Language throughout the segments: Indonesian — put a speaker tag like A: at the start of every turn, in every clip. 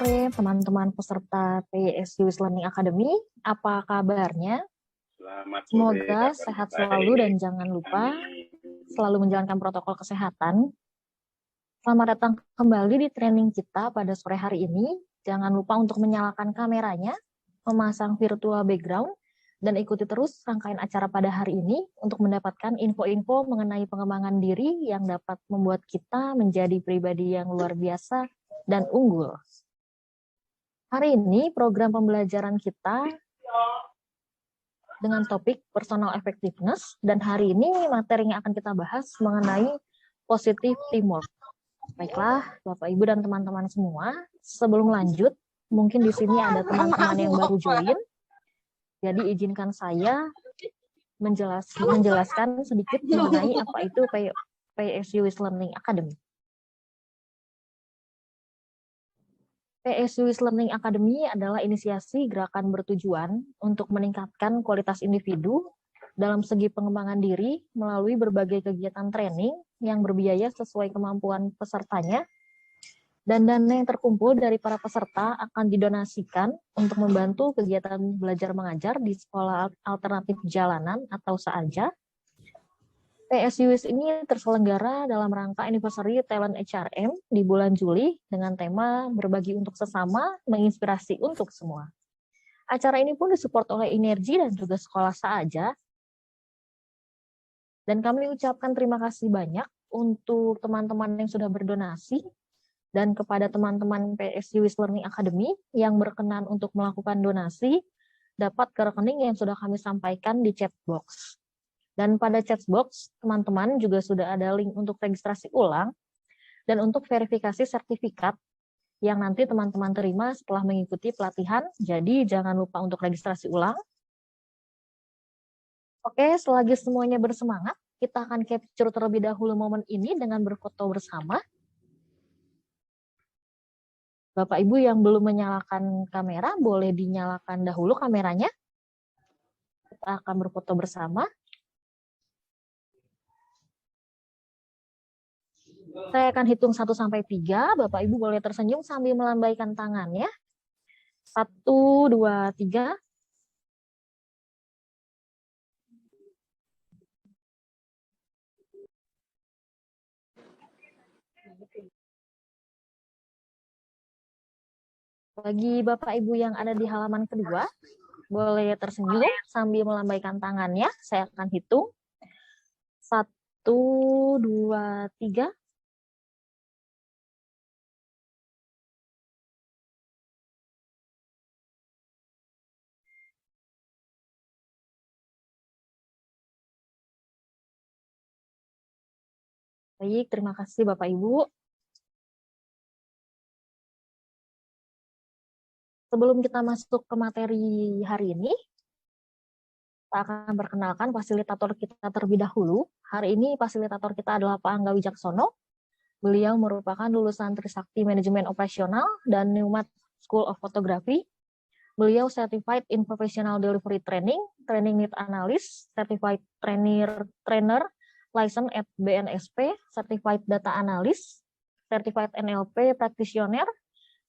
A: sore teman-teman peserta PSU Learning Academy. Apa kabarnya?
B: Selamat sore.
A: Semoga sehat selalu dan jangan lupa selalu menjalankan protokol kesehatan. Selamat datang kembali di training kita pada sore hari ini. Jangan lupa untuk menyalakan kameranya, memasang virtual background, dan ikuti terus rangkaian acara pada hari ini untuk mendapatkan info-info mengenai pengembangan diri yang dapat membuat kita menjadi pribadi yang luar biasa dan unggul. Hari ini program pembelajaran kita dengan topik personal effectiveness, dan hari ini materi yang akan kita bahas mengenai positive teamwork. Baiklah, Bapak, Ibu, dan teman-teman semua, sebelum lanjut, mungkin di sini ada teman-teman yang baru join, jadi izinkan saya menjelaskan sedikit mengenai apa itu PSU Learning Academy. PSU Learning Academy adalah inisiasi gerakan bertujuan untuk meningkatkan kualitas individu dalam segi pengembangan diri melalui berbagai kegiatan training yang berbiaya sesuai kemampuan pesertanya, dan dana yang terkumpul dari para peserta akan didonasikan untuk membantu kegiatan belajar mengajar di sekolah alternatif jalanan atau SAAJA. PSUIS ini terselenggara dalam rangka anniversary Talent HRM di bulan Juli dengan tema berbagi untuk sesama, menginspirasi untuk semua. Acara ini pun disupport oleh Energi dan juga sekolah SAAJA. Dan kami ucapkan terima kasih banyak untuk teman-teman yang sudah berdonasi dan kepada teman-teman PSU Learning Academy yang berkenan untuk melakukan donasi dapat ke rekening yang sudah kami sampaikan di chat box. Dan pada chat box, teman-teman juga sudah ada link untuk registrasi ulang dan untuk verifikasi sertifikat yang nanti teman-teman terima setelah mengikuti pelatihan. Jadi jangan lupa untuk registrasi ulang. Oke, selagi semuanya bersemangat, kita akan capture terlebih dahulu momen ini dengan berfoto bersama. Bapak Ibu yang belum menyalakan kamera, boleh dinyalakan dahulu kameranya. Kita akan berfoto bersama. Saya akan hitung 1-3, Bapak Ibu boleh tersenyum sambil melambaikan tangannya. 1, 2, 3. Bagi Bapak Ibu yang ada di halaman kedua, boleh tersenyum sambil melambaikan tangannya. Saya akan hitung. 1, 2, 3. Baik, terima kasih Bapak Ibu. Sebelum kita masuk ke materi hari ini, kita akan perkenalkan fasilitator kita terlebih dahulu. Hari ini fasilitator kita adalah Pak Angga Wijaksono. Beliau merupakan lulusan Trisakti Manajemen Operasional dan Neumat School of Photography. Beliau Certified in Professional Delivery Training, Training Need Analyst, Certified Trainer, License at BNSP, Certified Data Analyst, Certified NLP Practitioner,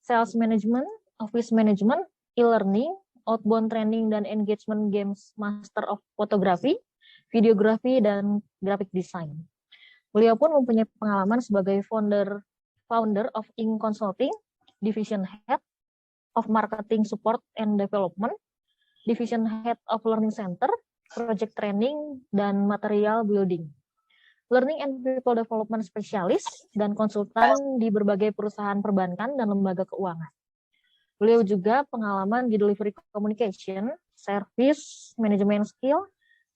A: Sales Management, Office Management, E-Learning, Outbound Training dan Engagement Games Master of Photography, Videography, dan Graphic Design. Beliau pun mempunyai pengalaman sebagai founder of Ink Consulting, Division Head of Marketing Support and Development, Division Head of Learning Center, Project Training, dan Material Building, Learning and People Development Specialist, dan konsultan di berbagai perusahaan perbankan dan lembaga keuangan. Beliau juga pengalaman di Delivery Communication, Service Management Skill,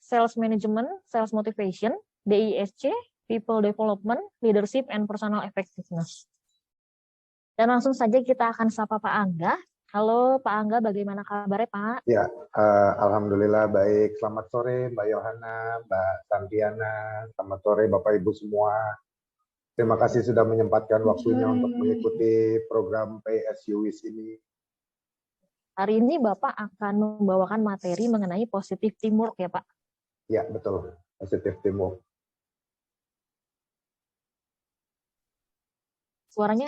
A: Sales Management, Sales Motivation, DISC, People Development, Leadership, and Personal Effectiveness. Dan langsung saja kita akan sapa Pak Angga. Halo Pak Angga, bagaimana kabarnya Pak?
C: Ya, alhamdulillah baik. Selamat sore Mbak Yohana, Mbak Santiana. Selamat sore Bapak Ibu semua. Terima kasih sudah menyempatkan waktunya untuk mengikuti program PSUIS ini.
A: Hari ini Bapak akan membawakan materi mengenai positive teamwork ya Pak?
C: Ya, betul. Positive teamwork.
A: Suaranya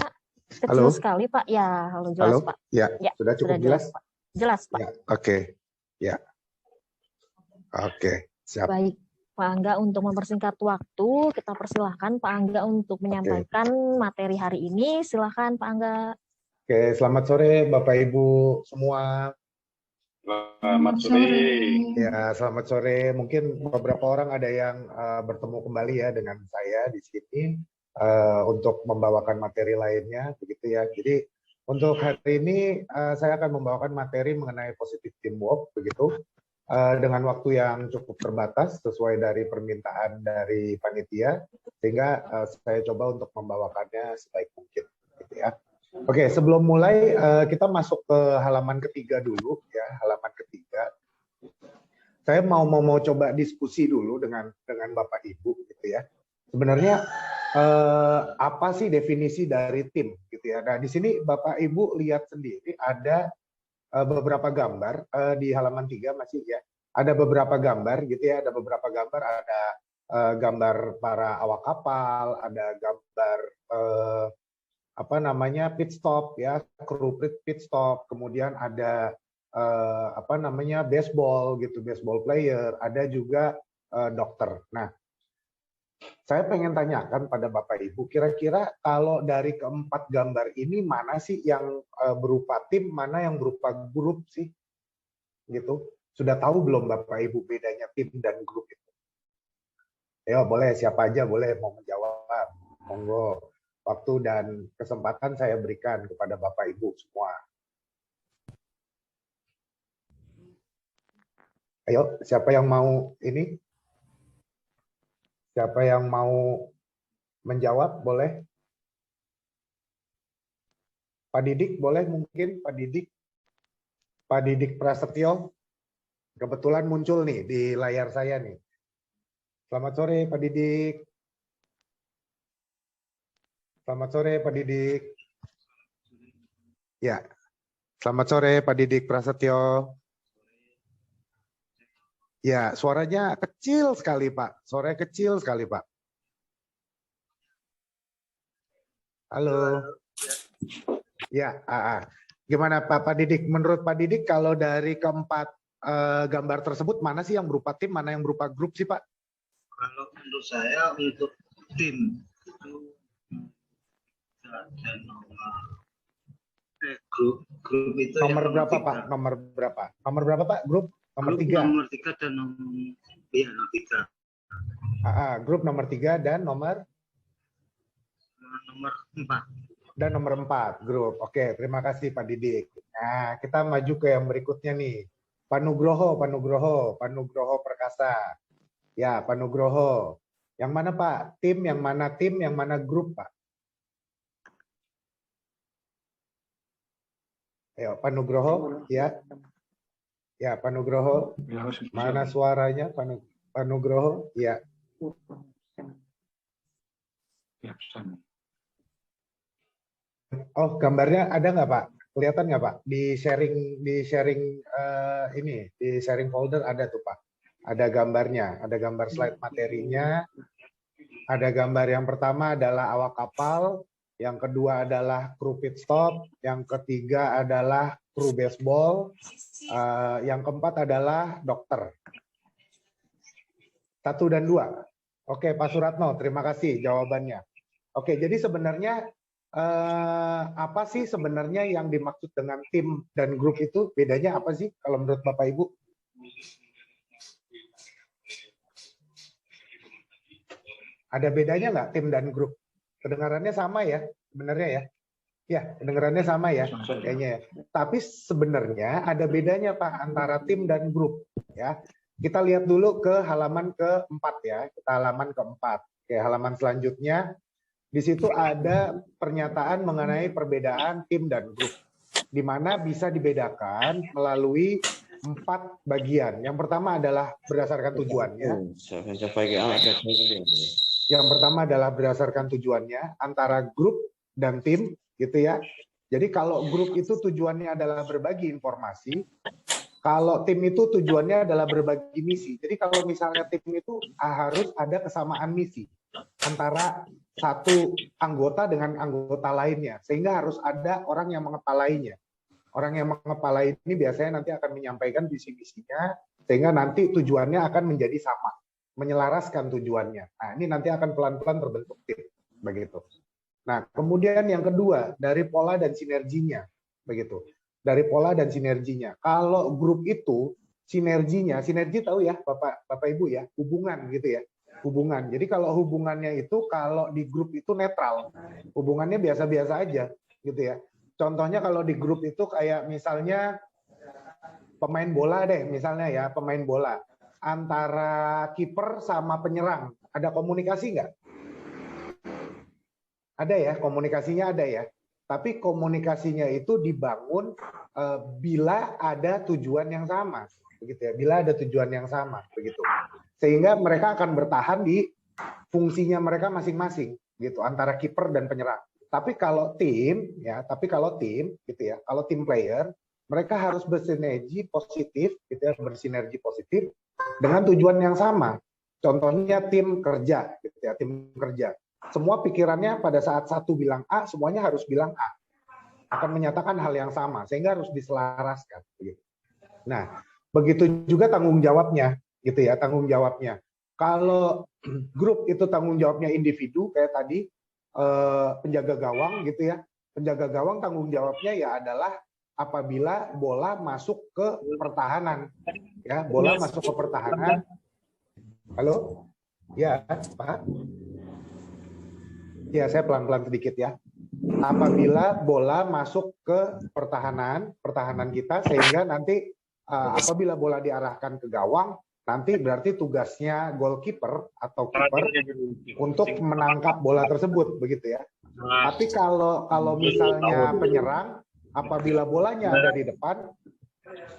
A: Kecil
C: Halo,
A: sekali, Pak. Ya, halo, jelas,
C: halo,
A: Pak.
C: ya,
A: Ya,
C: sudah cukup
A: sudah
C: jelas?
A: jelas, Pak. Jelas, Pak.
C: Ya, oke, ya, oke, siap,
A: Baik, Pak Angga, untuk mempersingkat waktu, kita persilahkan Pak Angga untuk
C: oke.
A: menyampaikan materi hari ini. Silahkan, Pak Angga.
C: Oke, selamat sore Bapak Ibu semua.
B: Selamat sore.
C: Ya, selamat sore. Mungkin beberapa orang ada yang bertemu kembali ya dengan saya di sini untuk membawakan materi lainnya, begitu ya. Jadi untuk hari ini saya akan membawakan materi mengenai positive teamwork, begitu, dengan waktu yang cukup terbatas sesuai dari permintaan dari panitia, sehingga saya coba untuk membawakannya sebaik mungkin, gitu ya. Oke, sebelum mulai kita masuk ke halaman ketiga dulu ya, halaman ketiga. Saya mau coba diskusi dulu dengan Bapak Ibu gitu ya. Sebenarnya apa sih definisi dari tim gitu ya. Nah, di sini Bapak Ibu lihat sendiri ada beberapa gambar di halaman 3 masih ya. Ada beberapa gambar gitu ya, ada beberapa gambar, ada gambar para awak kapal, ada gambar apa namanya pit stop ya, kru pit stop, kemudian ada apa namanya baseball gitu, baseball player, ada juga dokter. Nah, saya pengen tanyakan pada Bapak Ibu, kira-kira kalau dari keempat gambar ini mana sih yang berupa tim, mana yang berupa grup sih? Gitu. Sudah tahu belum Bapak Ibu bedanya tim dan grup itu? Ya, boleh siapa aja boleh mau menjawab. Monggo. Waktu dan kesempatan saya berikan kepada Bapak Ibu semua. Ayo, siapa yang mau ini? Siapa yang mau menjawab? Boleh? Pak Didik, boleh mungkin Pak Didik? Pak Didik Prasetyo, kebetulan muncul nih di layar saya nih. Selamat sore Pak Didik. Selamat sore Pak Didik. Ya, selamat sore Pak Didik Prasetyo. Ya, suaranya kecil sekali Pak. Suaranya kecil sekali Pak. Halo. Ya, gimana Pak Didik? Menurut Pak Didik kalau dari keempat gambar tersebut mana sih yang berupa tim, mana yang berupa grup sih Pak?
B: Kalau menurut saya untuk tim itu ada grup itu
C: Nomor
B: yang
C: berapa
B: 3.
C: Pak? Nomor berapa? Nomor berapa Pak? Grup nomor 3.
B: Nomor 3 dan nomor 3.
C: Grup nomor 3 dan nomor
B: 4.
C: Dan nomor 4 grup. Oke, terima kasih Pak Didik. Nah, kita maju ke yang berikutnya nih. Pak Nugroho Perkasa. Ya, Pak Nugroho. Yang mana Pak? Tim, yang mana grup Pak? Ayo, Pak Nugroho, ya. Ya, Pak Nugroho. Mana suaranya Pak Nugroho? Ya. Oh, gambarnya ada nggak Pak? Kelihatan nggak Pak? Di sharing di sharing folder ada tuh Pak. Ada gambarnya, ada gambar slide materinya. Ada gambar yang pertama adalah awak kapal, yang kedua adalah kru pit stop, yang ketiga adalah kru baseball, yang keempat adalah dokter. 1 dan 2. Oke, Pak Suratno, terima kasih jawabannya. Oke, jadi sebenarnya apa sih sebenarnya yang dimaksud dengan tim dan grup itu? Bedanya apa sih kalau menurut Bapak Ibu? Ada bedanya nggak tim dan grup? Kedengarannya sama ya sebenarnya ya? Ya, kedengarannya sama ya kayaknya ya. Tapi sebenarnya ada bedanya Pak antara tim dan grup ya. Kita lihat dulu ke halaman keempat ya. Kita halaman keempat. Oke, halaman selanjutnya. Di situ ada pernyataan mengenai perbedaan tim dan grup, di mana bisa dibedakan melalui 4 bagian. Yang pertama adalah berdasarkan tujuannya. Yang pertama adalah berdasarkan tujuannya antara grup dan tim, gitu ya. Jadi kalau grup itu tujuannya adalah berbagi informasi, kalau tim itu tujuannya adalah berbagi misi. Jadi kalau misalnya tim itu harus ada kesamaan misi. antara satu anggota dengan anggota lainnya, sehingga harus ada orang yang mengepalainya. Orang yang mengepalai ini biasanya nanti akan menyampaikan visi misinya, sehingga nanti tujuannya akan menjadi sama, menyelaraskan tujuannya. Nah, ini nanti akan pelan-pelan terbentuk tim, begitu. Nah, kemudian yang kedua, dari pola dan sinerginya, begitu. Dari pola dan sinerginya. Kalau grup itu sinerginya, sinergi tahu ya, Bapak Ibu ya, hubungan gitu ya. Hubungan. Jadi kalau hubungannya itu kalau di grup itu netral. Hubungannya biasa-biasa aja gitu ya. Contohnya kalau di grup itu kayak misalnya pemain bola deh, misalnya ya, pemain bola. Antara kiper sama penyerang, ada komunikasi nggak? Ada ya, komunikasinya ada ya. Tapi komunikasinya itu dibangun bila ada tujuan yang sama, begitu ya. Bila ada tujuan yang sama, begitu. Sehingga mereka akan bertahan di fungsinya mereka masing-masing, gitu, antara kiper dan penyerang. Tapi kalau tim, ya, gitu ya, kalau tim player, mereka harus bersinergi positif, gitu ya, bersinergi positif dengan tujuan yang sama. Contohnya tim kerja, gitu ya, tim kerja. Semua pikirannya pada saat satu bilang A, semuanya harus bilang A. Akan menyatakan hal yang sama, sehingga harus diselaraskan. Gitu. Nah, begitu juga tanggung jawabnya, gitu ya, tanggung jawabnya. Kalau grup itu tanggung jawabnya individu, kayak tadi, penjaga gawang, gitu ya. Penjaga gawang tanggung jawabnya ya adalah apabila bola masuk ke pertahanan. Ya, bola masuk ke pertahanan. Halo? Ya, Pak? Ya, saya pelan-pelan sedikit ya. Apabila bola masuk ke pertahanan kita, sehingga nanti apabila bola diarahkan ke gawang, nanti berarti tugasnya goalkeeper atau kiper untuk menangkap bola tersebut, begitu ya. Tapi kalau misalnya penyerang, apabila bolanya ada di depan,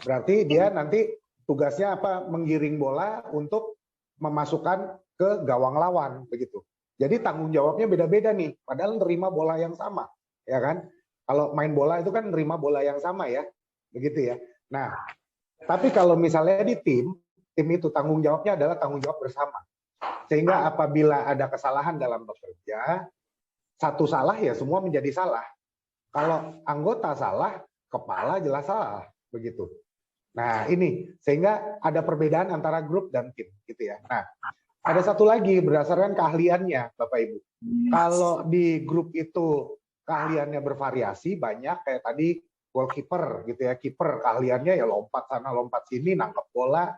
C: berarti dia nanti tugasnya apa? Menggiring bola untuk memasukkan ke gawang lawan, begitu. Jadi tanggung jawabnya beda-beda nih, padahal nerima bola yang sama, ya kan? Kalau main bola itu kan nerima bola yang sama ya, begitu ya. Nah, tapi kalau misalnya di tim itu tanggung jawabnya adalah tanggung jawab bersama. Sehingga apabila ada kesalahan dalam bekerja, satu salah ya semua menjadi salah. Kalau anggota salah, kepala jelas salah, begitu. Nah, ini sehingga ada perbedaan antara grup dan tim, gitu ya. Nah, ada satu lagi berdasarkan keahliannya, Bapak Ibu. Kalau di grup itu keahliannya bervariasi, banyak kayak tadi goalkeeper gitu ya, kiper keahliannya ya lompat sana lompat sini, nangkep bola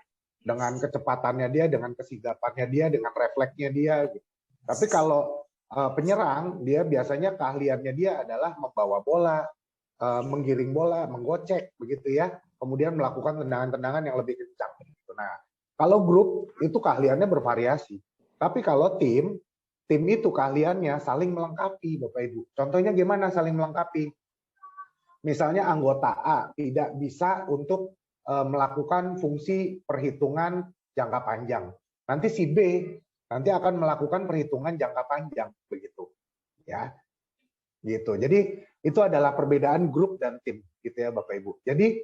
C: dengan kecepatannya dia, dengan kesigapannya dia, dengan refleksnya dia. Gitu. Tapi kalau penyerang, dia biasanya keahliannya dia adalah membawa bola, menggiring bola, menggocek, begitu ya. Kemudian melakukan tendangan-tendangan yang lebih kencang. Gitu. Nah, kalau grup itu keahliannya bervariasi. Tapi kalau tim itu keahliannya saling melengkapi, Bapak Ibu. Contohnya gimana saling melengkapi? Misalnya anggota A tidak bisa untuk melakukan fungsi perhitungan jangka panjang. Nanti si B nanti akan melakukan perhitungan jangka panjang, begitu. Ya. Gitu. Jadi itu adalah perbedaan grup dan tim, gitu ya Bapak Ibu. Jadi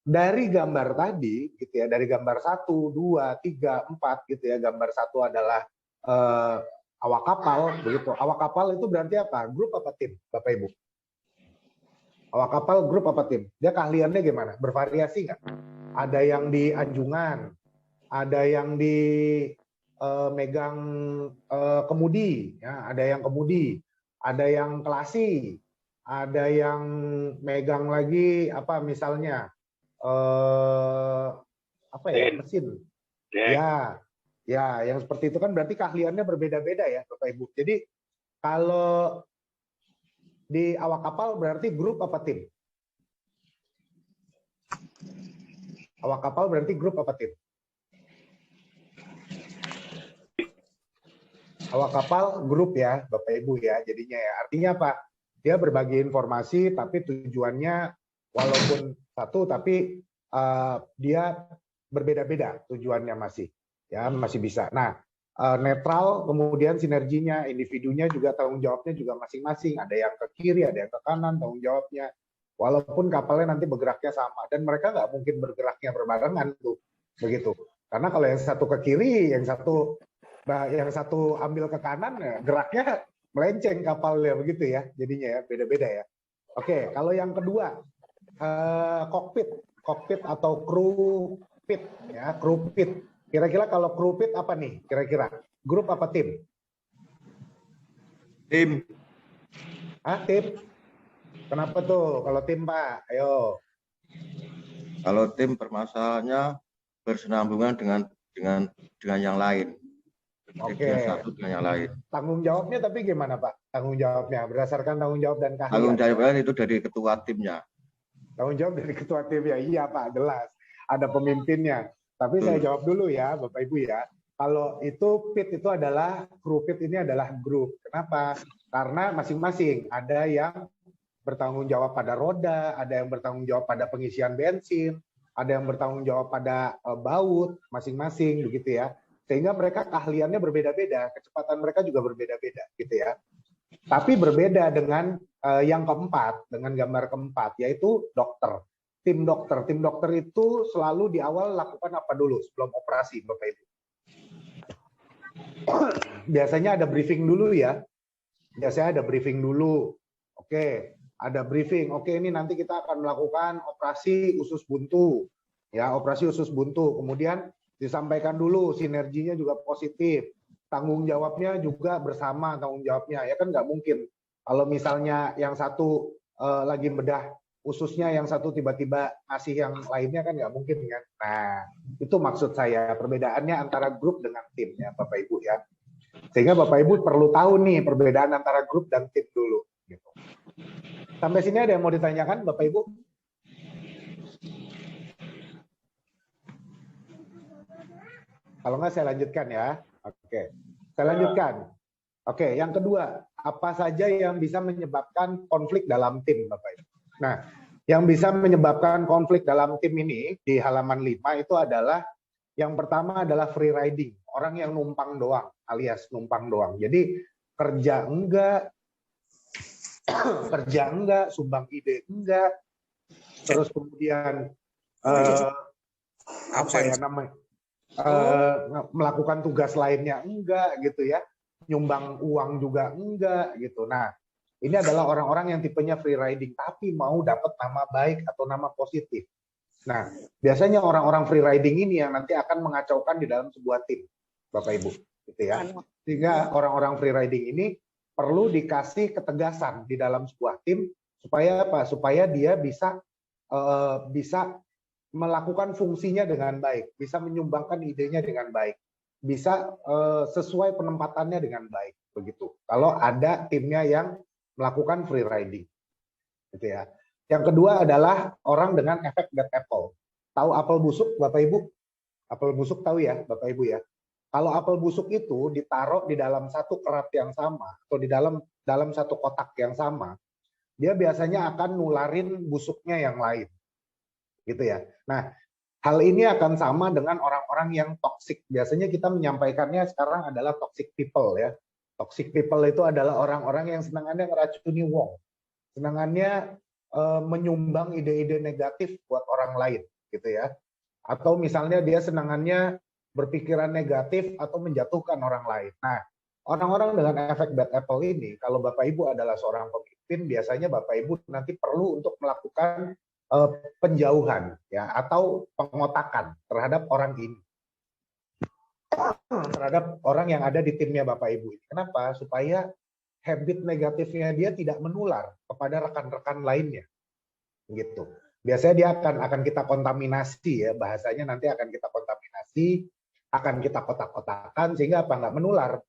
C: dari gambar tadi, gitu ya, dari gambar 1, 2, 3, 4, gitu ya, gambar 1 adalah awak kapal, begitu. Awak kapal itu berarti apa? Grup apa tim, Bapak Ibu? Awak kapal grup apa tim? Dia keahliannya gimana? Bervariasi nggak? Ada yang di anjungan, ada yang di megang kemudi, ya, ada yang kemudi, ada yang kelasi, ada yang megang lagi apa misalnya apa ya, mesin. Ya, yang seperti itu kan berarti keahliannya berbeda-beda ya, Bapak Ibu. Jadi kalau di awak kapal berarti grup apa tim? Awak kapal berarti grup apa tim? Awak kapal grup ya, Bapak Ibu ya. Jadinya ya. Artinya apa? Dia berbagi informasi tapi tujuannya walaupun satu tapi dia berbeda-beda tujuannya masih. Ya, masih bisa. Nah, netral kemudian sinerginya, individunya juga tanggung jawabnya juga masing-masing. Ada yang ke kiri, ada yang ke kanan tanggung jawabnya. Walaupun kapalnya nanti bergeraknya sama dan mereka nggak mungkin bergeraknya berbarengan tuh, begitu. Karena kalau yang satu ke kiri, yang satu Nah, yang satu ambil ke kanan, ya, geraknya melenceng kapalnya begitu ya, jadinya ya beda-beda ya. Oke, kalau yang kedua kokpit atau kru pit ya, kru pit. Kira-kira kalau kru pit apa nih? Kira-kira grup apa tim?
D: Tim.
C: Tim. Kenapa tuh kalau tim, Pak? Ayo.
D: Kalau tim permasalahannya bersenambungan dengan yang lain.
C: Oke.
D: Satu dengan yang lain.
C: Tanggung jawabnya tapi gimana, Pak? Tanggung jawabnya berdasarkan tanggung jawab dan keahlian.
D: Tanggung jawabnya itu dari ketua timnya.
C: Tanggung jawab dari ketua tim ya. Iya, Pak, jelas. Ada pemimpinnya. Tapi saya jawab dulu ya, Bapak Ibu ya. Kalau itu pit itu adalah kru pit ini adalah grup. Kenapa? Karena masing-masing ada yang bertanggung jawab pada roda, ada yang bertanggung jawab pada pengisian bensin, ada yang bertanggung jawab pada baut masing-masing begitu ya. Sehingga mereka keahliannya berbeda-beda, kecepatan mereka juga berbeda-beda gitu ya. Tapi berbeda dengan yang keempat, dengan gambar keempat, yaitu dokter. Tim dokter. Tim dokter itu selalu di awal lakukan apa dulu sebelum operasi, Bapak Ibu? Biasanya ada briefing dulu ya. Biasanya ada briefing dulu. Oke, ada briefing. Oke, ini nanti kita akan melakukan operasi usus buntu. Ya, operasi usus buntu. Kemudian disampaikan dulu sinerginya juga positif. Tanggung jawabnya juga bersama tanggung jawabnya. Ya kan nggak mungkin. Kalau misalnya yang satu lagi bedah ususnya, yang satu tiba-tiba ngasih yang lainnya kan nggak mungkin kan. Nah, itu maksud saya perbedaannya antara grup dengan tim ya Bapak Ibu ya. Sehingga Bapak Ibu perlu tahu nih perbedaan antara grup dan tim dulu. Gitu. Sampai sini ada yang mau ditanyakan Bapak Ibu? Kalau nggak saya lanjutkan ya. Oke, saya lanjutkan. Oke, yang kedua, apa saja yang bisa menyebabkan konflik dalam tim, Bapak Ibu? Nah, yang bisa menyebabkan konflik dalam tim ini di halaman 5 itu adalah yang pertama adalah free riding, orang yang numpang doang, alias numpang doang. Jadi kerja enggak, sumbang ide enggak, terus kemudian apa ya namanya? Melakukan tugas lainnya enggak gitu ya, nyumbang uang juga enggak gitu. Nah, ini adalah orang-orang yang tipenya free riding tapi mau dapat nama baik atau nama positif. Nah, biasanya orang-orang free riding ini yang nanti akan mengacaukan di dalam sebuah tim, Bapak Ibu, gitu ya. Sehingga orang-orang free riding ini perlu dikasih ketegasan di dalam sebuah tim supaya apa? Supaya dia bisa melakukan fungsinya dengan baik, bisa menyumbangkan idenya dengan baik, bisa sesuai penempatannya dengan baik, begitu. Kalau ada timnya yang melakukan free riding, gitu ya. Yang kedua adalah orang dengan efek bad apple. Tahu apel busuk, Bapak Ibu? Apel busuk tahu ya, Bapak Ibu ya. Kalau apel busuk itu ditaruh di dalam satu kerat yang sama atau di dalam satu kotak yang sama, dia biasanya akan nularin busuknya yang lain. Gitu ya. Nah, hal ini akan sama dengan orang-orang yang toxic. Biasanya kita menyampaikannya sekarang adalah toxic people ya. Toxic people itu adalah orang-orang yang senangannya ngeracuni wong. Senangannya menyumbang ide-ide negatif buat orang lain gitu ya. Atau misalnya dia senangannya berpikiran negatif atau menjatuhkan orang lain. Nah, orang-orang dengan efek bad apple ini, kalau Bapak Ibu adalah seorang pemimpin, biasanya Bapak Ibu nanti perlu untuk melakukan penjauhan ya atau pengotakan terhadap orang ini, terhadap orang yang ada di timnya Bapak Ibu ini. Kenapa? Supaya habit negatifnya dia tidak menular kepada rekan-rekan lainnya, gitu. Biasanya dia akan kita kontaminasi ya, bahasanya nanti akan kita kontaminasi, akan kita kotak-kotakan sehingga apa nggak menular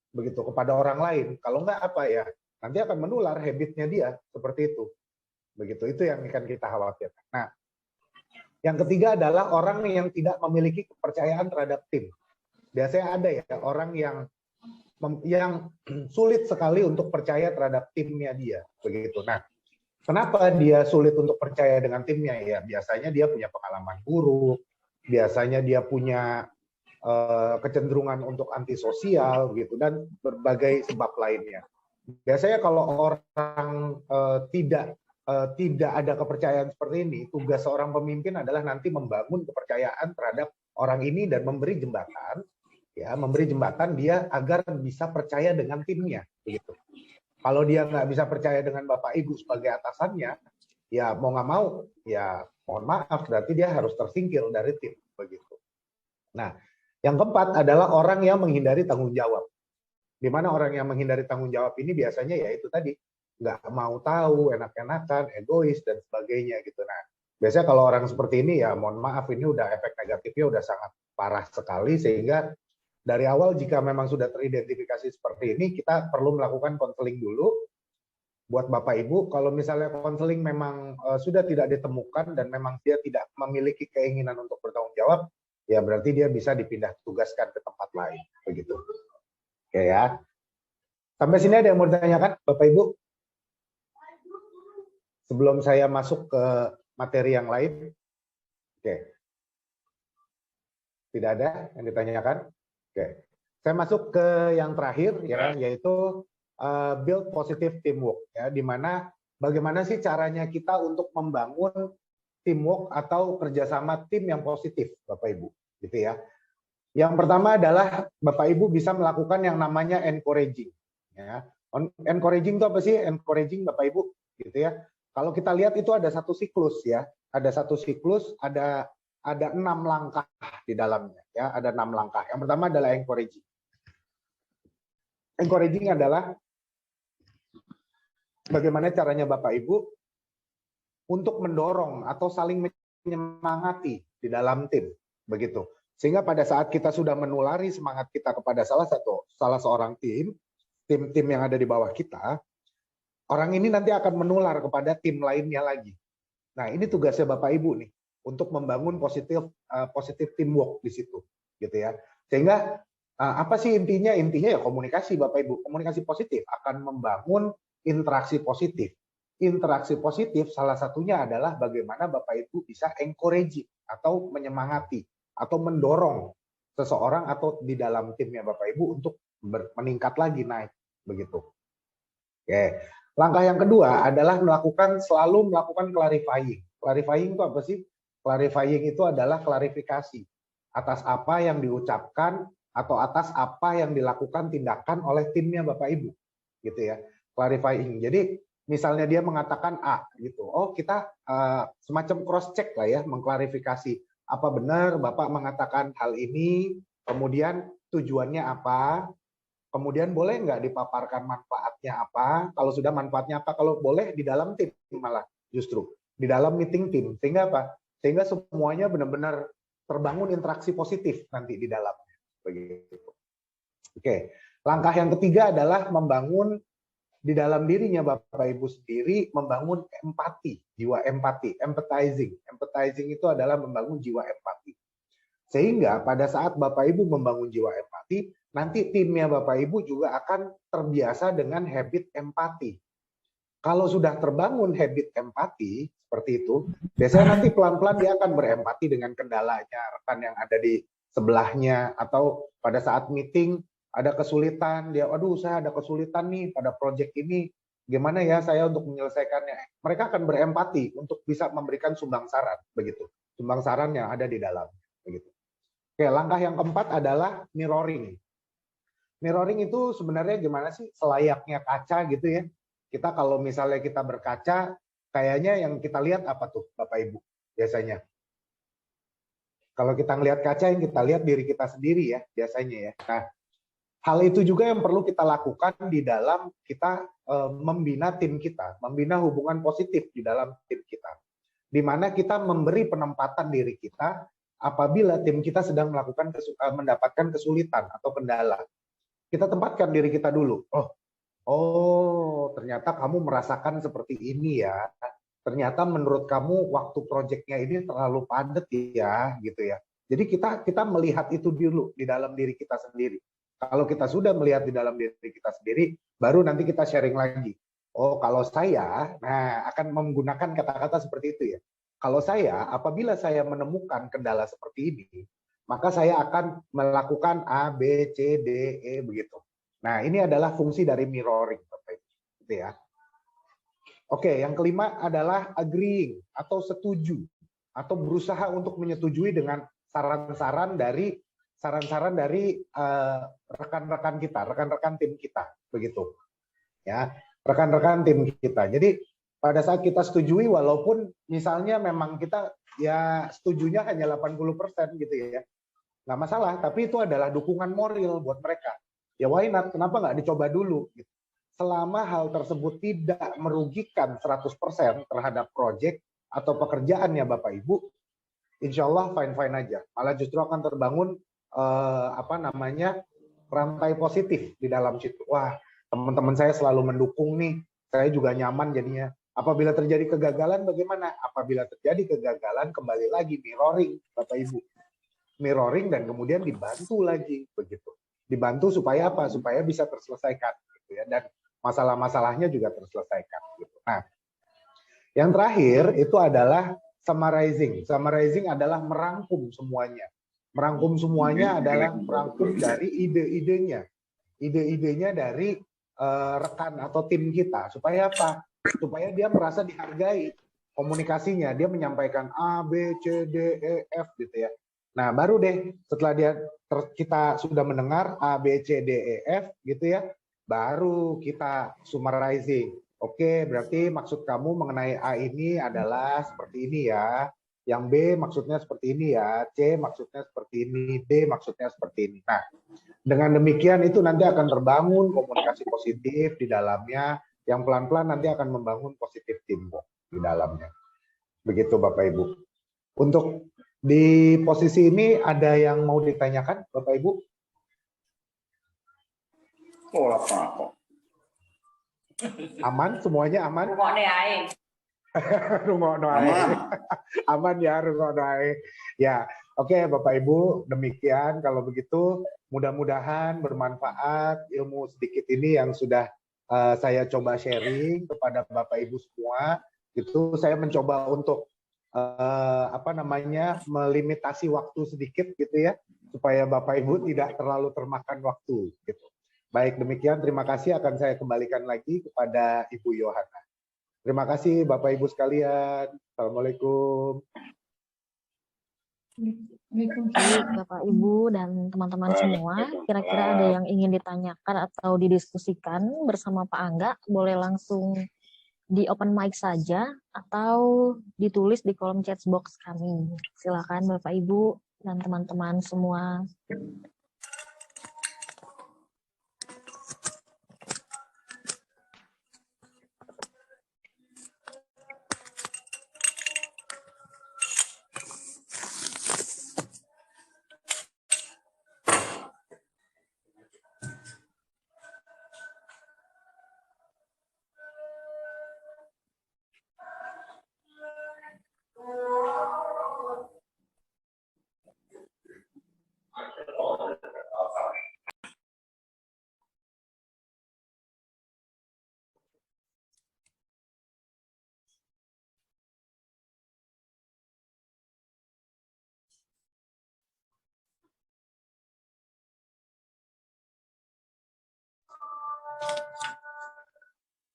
C: begitu kepada orang lain. Kalau nggak apa ya nanti akan menular habitnya dia seperti itu. Begitu, itu yang akan kita khawatirkan. Nah, yang ketiga adalah orang yang tidak memiliki kepercayaan terhadap tim. Biasanya ada ya orang yang sulit sekali untuk percaya terhadap timnya dia, begitu. Nah, kenapa dia sulit untuk percaya dengan timnya ya? Biasanya dia punya pengalaman buruk, biasanya dia punya kecenderungan untuk antisosial, gitu, dan berbagai sebab lainnya. Biasanya kalau orang tidak ada kepercayaan seperti ini, tugas seorang pemimpin adalah nanti membangun kepercayaan terhadap orang ini dan memberi jembatan ya, memberi jembatan dia agar bisa percaya dengan timnya, begitu. Kalau dia nggak bisa percaya dengan Bapak Ibu sebagai atasannya, ya mau nggak mau, ya mohon maaf, berarti dia harus tersingkir dari tim, begitu. Nah, yang keempat adalah orang yang menghindari tanggung jawab. Di mana orang yang menghindari tanggung jawab ini biasanya ya itu tadi, nggak mau tahu, enak-enakan, egois, dan sebagainya gitu. Nah, biasanya kalau orang seperti ini ya mohon maaf, ini udah efek negatifnya udah sangat parah sekali, sehingga dari awal jika memang sudah teridentifikasi seperti ini, kita perlu melakukan konseling dulu. Buat Bapak Ibu, kalau misalnya konseling memang sudah tidak ditemukan dan memang dia tidak memiliki keinginan untuk bertanggung jawab, ya berarti dia bisa dipindah tugaskan ke tempat lain, begitu. Oke ya. Sampai sini ada yang mau ditanyakan, Bapak Ibu? Sebelum saya masuk ke materi yang lain. Oke. Tidak ada yang ditanyakan? Oke. Saya masuk ke yang terakhir ya, yaitu build positive teamwork ya, di mana bagaimana sih caranya kita untuk membangun teamwork atau kerjasama tim yang positif, Bapak Ibu, gitu ya. Yang pertama adalah Bapak Ibu bisa melakukan yang namanya encouraging. Ya. Encouraging itu apa sih? Encouraging Bapak Ibu, gitu ya. Kalau kita lihat itu ada satu siklus ya, ada satu siklus, ada 6 langkah di dalamnya ya, ada 6 langkah. Yang pertama adalah encouraging. Encouraging adalah bagaimana caranya Bapak Ibu untuk mendorong atau saling menyemangati di dalam tim, begitu. Sehingga pada saat kita sudah menulari semangat kita kepada salah seorang tim yang ada di bawah kita, orang ini nanti akan menular kepada tim lainnya lagi. Nah, ini tugasnya Bapak Ibu nih untuk membangun positif teamwork di situ, gitu ya. Sehingga apa sih intinya? Intinya ya komunikasi, Bapak Ibu. Komunikasi positif akan membangun interaksi positif. Interaksi positif salah satunya adalah bagaimana Bapak Ibu bisa encouraging atau menyemangati atau mendorong seseorang atau di dalam timnya Bapak Ibu untuk meningkat lagi, naik, begitu. Oke. Langkah yang kedua adalah selalu melakukan clarifying. Clarifying itu apa sih? Clarifying itu adalah klarifikasi atas apa yang diucapkan atau atas apa yang dilakukan tindakan oleh timnya Bapak Ibu, gitu ya. Clarifying. Jadi misalnya dia mengatakan A, gitu. Oh, kita semacam cross check lah ya, mengklarifikasi apa benar Bapak mengatakan hal ini, kemudian tujuannya apa, kemudian boleh nggak dipaparkan manfaatnya apa, kalau sudah manfaatnya apa, kalau boleh di dalam tim malah justru, di dalam meeting tim, sehingga apa? Sehingga semuanya benar-benar terbangun interaksi positif nanti di dalamnya. Begitu. Oke, langkah yang ketiga adalah membangun di dalam dirinya Bapak Ibu sendiri, membangun empati, jiwa empati, empathizing. Empathizing itu adalah membangun jiwa empati. Sehingga pada saat Bapak Ibu membangun jiwa empati, nanti timnya Bapak Ibu juga akan terbiasa dengan habit empati. Kalau sudah terbangun habit empati seperti itu, biasanya nanti pelan-pelan dia akan berempati dengan kendalanya, rekan yang ada di sebelahnya, atau pada saat meeting ada kesulitan, dia, aduh saya ada kesulitan nih pada proyek ini, gimana ya saya untuk menyelesaikannya. Mereka akan berempati untuk bisa memberikan sumbang saran, begitu. Sumbang saran yang ada di dalam, begitu. Oke, langkah yang keempat adalah mirroring. Mirroring itu sebenarnya gimana sih? Selayaknya kaca gitu ya. Kita kalau misalnya kita berkaca, kayaknya yang kita lihat apa tuh Bapak Ibu biasanya? Kalau kita ngelihat kaca, yang kita lihat diri kita sendiri ya biasanya ya. Nah, hal itu juga yang perlu kita lakukan di dalam kita membina tim kita, membina hubungan positif di dalam tim kita. Di mana kita memberi penempatan diri kita apabila tim kita sedang mendapatkan kesulitan atau kendala. Kita tempatkan diri kita dulu. Oh, ternyata kamu merasakan seperti ini ya. Ternyata menurut kamu waktu proyeknya ini terlalu padat ya, gitu ya. Jadi kita melihat itu dulu di dalam diri kita sendiri. Kalau kita sudah melihat di dalam diri kita sendiri, baru nanti kita sharing lagi. Oh, kalau saya, nah akan menggunakan kata-kata seperti itu ya. Kalau saya, apabila saya menemukan kendala seperti ini, maka saya akan melakukan A, B, C, D, E, begitu. Nah, ini adalah fungsi dari mirroring, Bapak Ibu. Gitu ya. Oke, yang kelima adalah agreeing atau setuju atau berusaha untuk menyetujui dengan saran-saran dari saran-saran dari rekan-rekan kita, rekan-rekan tim kita, begitu. Ya, rekan-rekan tim kita. Jadi pada saat kita setujui, walaupun misalnya memang kita ya setujunya hanya 80% gitu ya, nggak masalah, tapi itu adalah dukungan moral buat mereka. Ya why not, kenapa nggak dicoba dulu? Gitu. Selama hal tersebut tidak merugikan 100% terhadap proyek atau pekerjaannya Bapak Ibu, insya Allah fine-fine aja. Malah justru akan terbangun rantai positif di dalam situ. Wah, teman-teman saya selalu mendukung nih, saya juga nyaman jadinya. Apabila terjadi kegagalan bagaimana? Apabila terjadi kegagalan kembali lagi mirroring Bapak Ibu. Mirroring dan kemudian dibantu lagi begitu. Dibantu supaya apa? Supaya bisa terselesaikan gitu ya, dan masalah-masalahnya juga terselesaikan gitu. Nah, yang terakhir itu adalah summarizing. Summarizing adalah merangkum semuanya. Merangkum semuanya adalah merangkum dari ide-idenya. Ide-idenya dari rekan atau tim kita. Supaya apa? Supaya dia merasa dihargai komunikasinya. Dia menyampaikan A, B, C, D, E, F gitu ya. Nah, baru deh setelah kita sudah mendengar A, B, C, D, E, F gitu ya, baru kita summarizing. Oke, berarti maksud kamu mengenai A ini adalah seperti ini ya. Yang B maksudnya seperti ini ya, C maksudnya seperti ini, D maksudnya seperti ini. Nah, dengan demikian itu nanti akan terbangun komunikasi positif di dalamnya, yang pelan-pelan nanti akan membangun positif teamwork di dalamnya. Begitu Bapak Ibu. Untuk di posisi ini ada yang mau ditanyakan Bapak Ibu? Aman, semuanya aman? Rungokno ae. Aman ya, rungokno ae. Ya, oke Bapak Ibu, demikian kalau begitu mudah-mudahan bermanfaat ilmu sedikit ini yang sudah saya coba sharing kepada Bapak Ibu semua. Itu saya mencoba untuk melimitasi waktu sedikit gitu ya, supaya Bapak Ibu tidak terlalu termakan waktu gitu. Baik, demikian terima kasih, akan saya kembalikan lagi kepada Ibu Yohana. Terima kasih Bapak Ibu sekalian. Assalamualaikum.
A: Baik, Bapak Ibu dan teman-teman semua, kira-kira ada yang ingin ditanyakan atau didiskusikan bersama Pak Angga, boleh langsung di open mic saja atau ditulis di kolom chat box kami. Silakan Bapak Ibu dan teman-teman semua.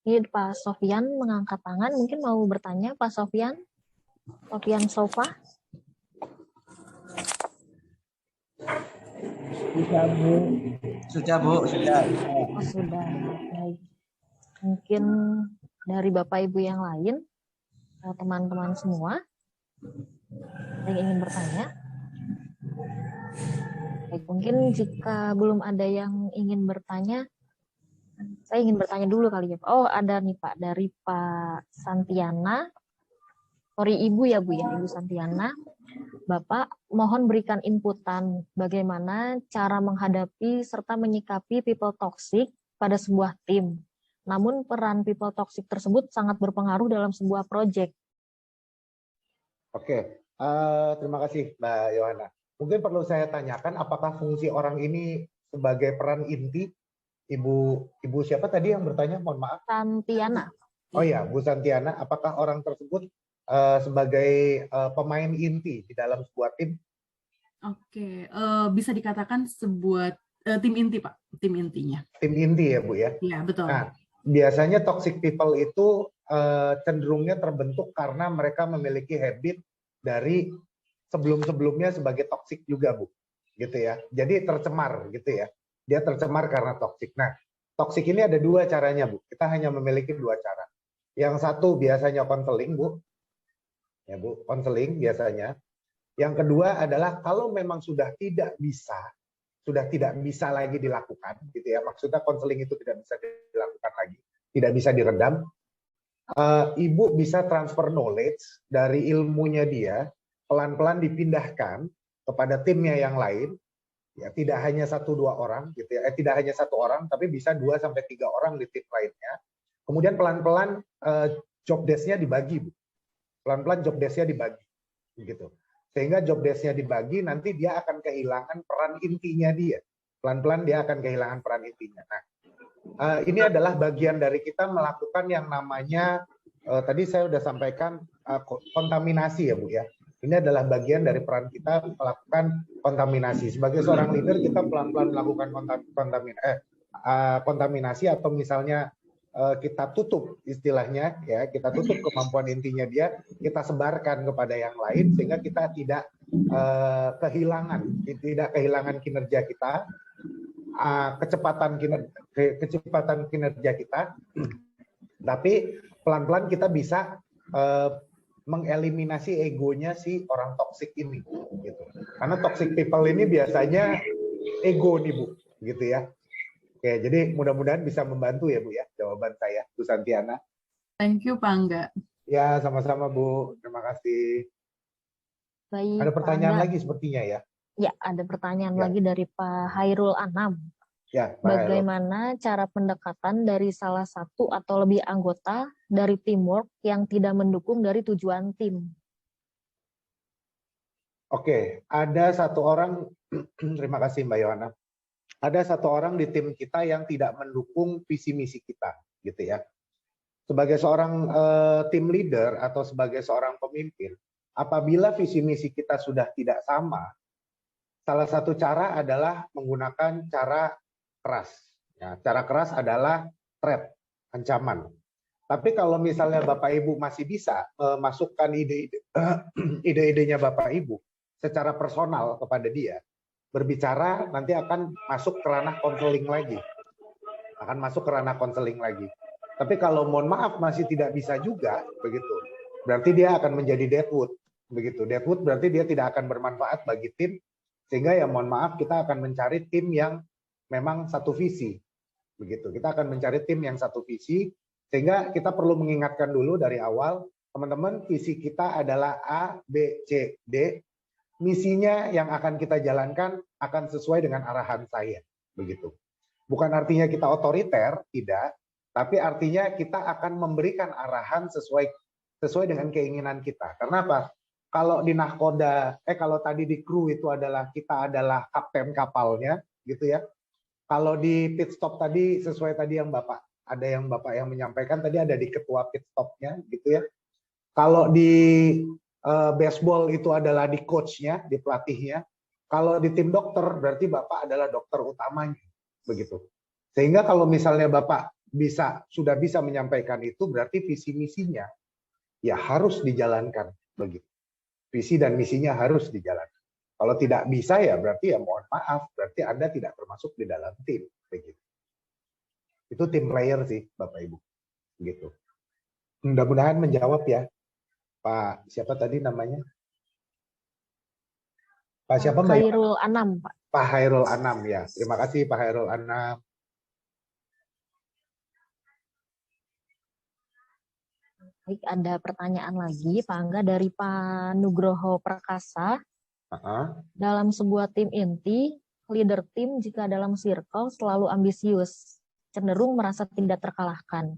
A: Ini Pak Sofyan mengangkat tangan, mungkin mau bertanya Pak Sofyan? Sofyan Sofa?
E: Sudah Bu, sudah.
A: Oh, sudah, baik. Mungkin dari Bapak Ibu yang lain, teman-teman semua, yang ingin bertanya? Baik, mungkin jika belum ada yang ingin bertanya, saya ingin bertanya dulu kali ya Pak. Oh, ada nih Pak, dari Pak Santiana. Sorry Ibu ya Bu ya, Ibu Santiana. Bapak, mohon berikan inputan bagaimana cara menghadapi serta menyikapi people toxic pada sebuah tim. Namun peran people toxic tersebut sangat berpengaruh dalam sebuah proyek.
C: Oke, terima kasih Mbak Yohana. Mungkin perlu saya tanyakan, apakah fungsi orang ini sebagai peran inti? Ibu siapa tadi yang bertanya? Mohon maaf.
A: Santiana.
C: Oh ya, Bu Santiana, apakah orang tersebut sebagai pemain inti di dalam sebuah tim?
F: Oke, bisa dikatakan sebuah tim inti Pak, tim intinya.
C: Tim inti ya Bu ya?
F: Iya, betul.
C: Nah, biasanya toxic people itu cenderungnya terbentuk karena mereka memiliki habit dari sebelum-sebelumnya sebagai toxic juga Bu. gitu ya. Jadi tercemar gitu ya. Dia tercemar karena toksik. Nah, toksik ini ada dua caranya, Bu. Kita hanya memiliki dua cara. Yang satu biasanya konseling, Bu. Ya, Bu, konseling biasanya. Yang kedua adalah kalau memang sudah tidak bisa lagi dilakukan, gitu ya. Maksudnya konseling itu tidak bisa dilakukan lagi, tidak bisa diredam. Ibu bisa transfer knowledge dari ilmunya dia, pelan-pelan dipindahkan kepada timnya yang lain. Ya, tidak hanya 1-2 orang gitu ya, tidak hanya 1 orang, tapi bisa 2-3 orang di tim lainnya. Kemudian pelan-pelan job desk-nya dibagi, Bu. Pelan-pelan job desk-nya dibagi, gitu. Sehingga job desk-nya dibagi, nanti dia akan kehilangan peran intinya dia. Pelan-pelan dia akan kehilangan peran intinya. Nah, ini adalah bagian dari kita melakukan yang namanya, tadi saya sudah sampaikan kontaminasi ya, Bu ya. Ini adalah bagian dari peran kita melakukan kontaminasi. Sebagai seorang leader, kita pelan-pelan melakukan kontaminasi atau misalnya kita tutup istilahnya, ya kita tutup kemampuan intinya dia, kita sebarkan kepada yang lain sehingga kita tidak kehilangan kinerja kita, kecepatan kinerja kita, tapi pelan-pelan kita bisa mengeliminasi egonya si orang toksik ini, gitu. Karena toxic people ini biasanya ego nih, Bu, gitu ya. Oke, jadi mudah-mudahan bisa membantu ya, Bu ya, jawaban saya, Bu Santiana.
F: Thank you, Pak Angga.
C: Ya, sama-sama, Bu. Terima kasih.
A: Baik,
C: Ada pertanyaan
A: Pak Angga.
C: lagi sepertinya ya?
A: Ya, ada pertanyaan
C: Ya.
A: lagi dari Pak Hairul Anam.
C: Ya, Pak Hairul.
A: Bagaimana cara pendekatan dari salah satu atau lebih anggota dari teamwork yang tidak mendukung dari tujuan tim?
C: Oke, ada satu orang, terima kasih Mbak Yohana. Ada satu orang di tim kita yang tidak mendukung visi misi kita, gitu ya. Sebagai seorang tim leader atau sebagai seorang pemimpin, apabila visi misi kita sudah tidak sama, salah satu cara adalah menggunakan cara keras. Ya, cara keras adalah threat, ancaman. Tapi kalau misalnya Bapak Ibu masih bisa masukkan ide-idenya Bapak Ibu secara personal kepada dia, berbicara nanti akan masuk ke ranah konseling lagi. Akan masuk ke ranah konseling lagi. Tapi kalau mohon maaf masih tidak bisa juga, begitu. Berarti dia akan menjadi deadwood. Begitu. Deadwood berarti dia tidak akan bermanfaat bagi tim, sehingga ya mohon maaf kita akan mencari tim yang memang satu visi. Begitu. Kita akan mencari tim yang satu visi, sehingga kita perlu mengingatkan dulu dari awal, teman-teman, visi kita adalah A, B, C, D. Misinya yang akan kita jalankan akan sesuai dengan arahan saya. Begitu. Bukan artinya kita otoriter, tidak, tapi artinya kita akan memberikan arahan sesuai dengan keinginan kita. Karena apa? Kalau di nahkoda, kalau tadi di kru itu adalah kita adalah kapten kapalnya, gitu ya. Kalau di pit stop tadi sesuai tadi yang Bapak, ada yang Bapak yang menyampaikan tadi ada di ketua pit stopnya, gitu ya. Kalau di baseball itu adalah di coachnya, di pelatihnya. Kalau di tim dokter berarti Bapak adalah dokter utamanya, begitu. Sehingga kalau misalnya Bapak sudah bisa menyampaikan itu, berarti visi misinya ya harus dijalankan, begitu. Visi dan misinya harus dijalankan. Kalau tidak bisa ya berarti ya mohon maaf, berarti Anda tidak termasuk di dalam tim, begitu. Itu tim player sih, Bapak Ibu, gitu. Mudah-mudahan menjawab ya. Pak, siapa tadi namanya? Pak siapa Mbak?
A: Hairul Anam, Pak.
C: Pak Hairul Anam ya. Terima kasih Pak Hairul Anam.
A: Baik, ada pertanyaan lagi, Pak Angga, dari Pak Nugroho Prakasa. Dalam sebuah tim inti, leader tim jika dalam circle selalu ambisius, cenderung merasa tidak terkalahkan.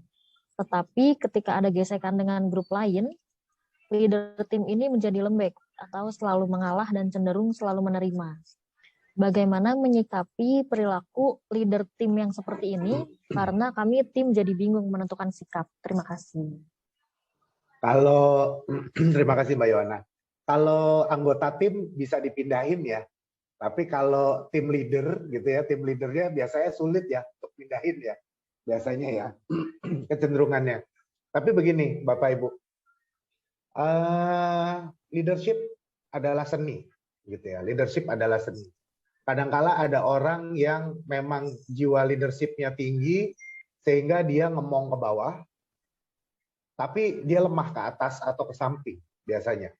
A: Tetapi ketika ada gesekan dengan grup lain, leader tim ini menjadi lembek atau selalu mengalah dan cenderung selalu menerima. Bagaimana menyikapi perilaku leader tim yang seperti ini? Karena kami tim jadi bingung menentukan sikap. Terima kasih.
C: Kalau terima kasih Mbak Yohana. Kalau anggota tim bisa dipindahin ya. Tapi kalau tim leader gitu ya, tim leadernya biasanya sulit ya untuk pindahin ya. Biasanya ya kecenderungannya. Tapi begini Bapak Ibu. Leadership adalah seni gitu ya. Leadership adalah seni. Kadangkala ada orang yang memang jiwa leadership-nya tinggi, sehingga dia ngomong ke bawah, tapi dia lemah ke atas atau ke samping biasanya.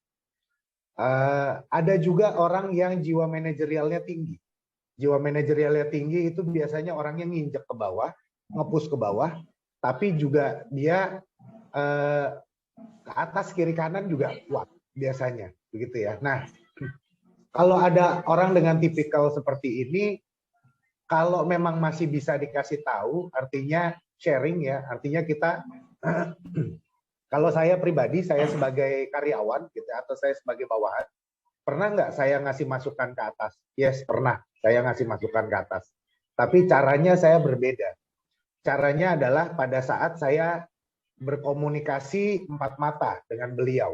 C: Ada juga orang yang jiwa manajerialnya tinggi. Jiwa manajerialnya tinggi itu biasanya orang yang nginjek ke bawah, nge-push ke bawah, tapi juga dia ke atas kiri kanan juga kuat biasanya, begitu ya. Nah, kalau ada orang dengan tipikal seperti ini, kalau memang masih bisa dikasih tahu, artinya sharing ya, artinya kita, kalau saya pribadi, saya sebagai karyawan gitu, atau saya sebagai bawahan, pernah nggak saya ngasih masukan ke atas? Yes, pernah. Saya ngasih masukan ke atas. Tapi caranya saya berbeda. Caranya adalah pada saat saya berkomunikasi empat mata dengan beliau.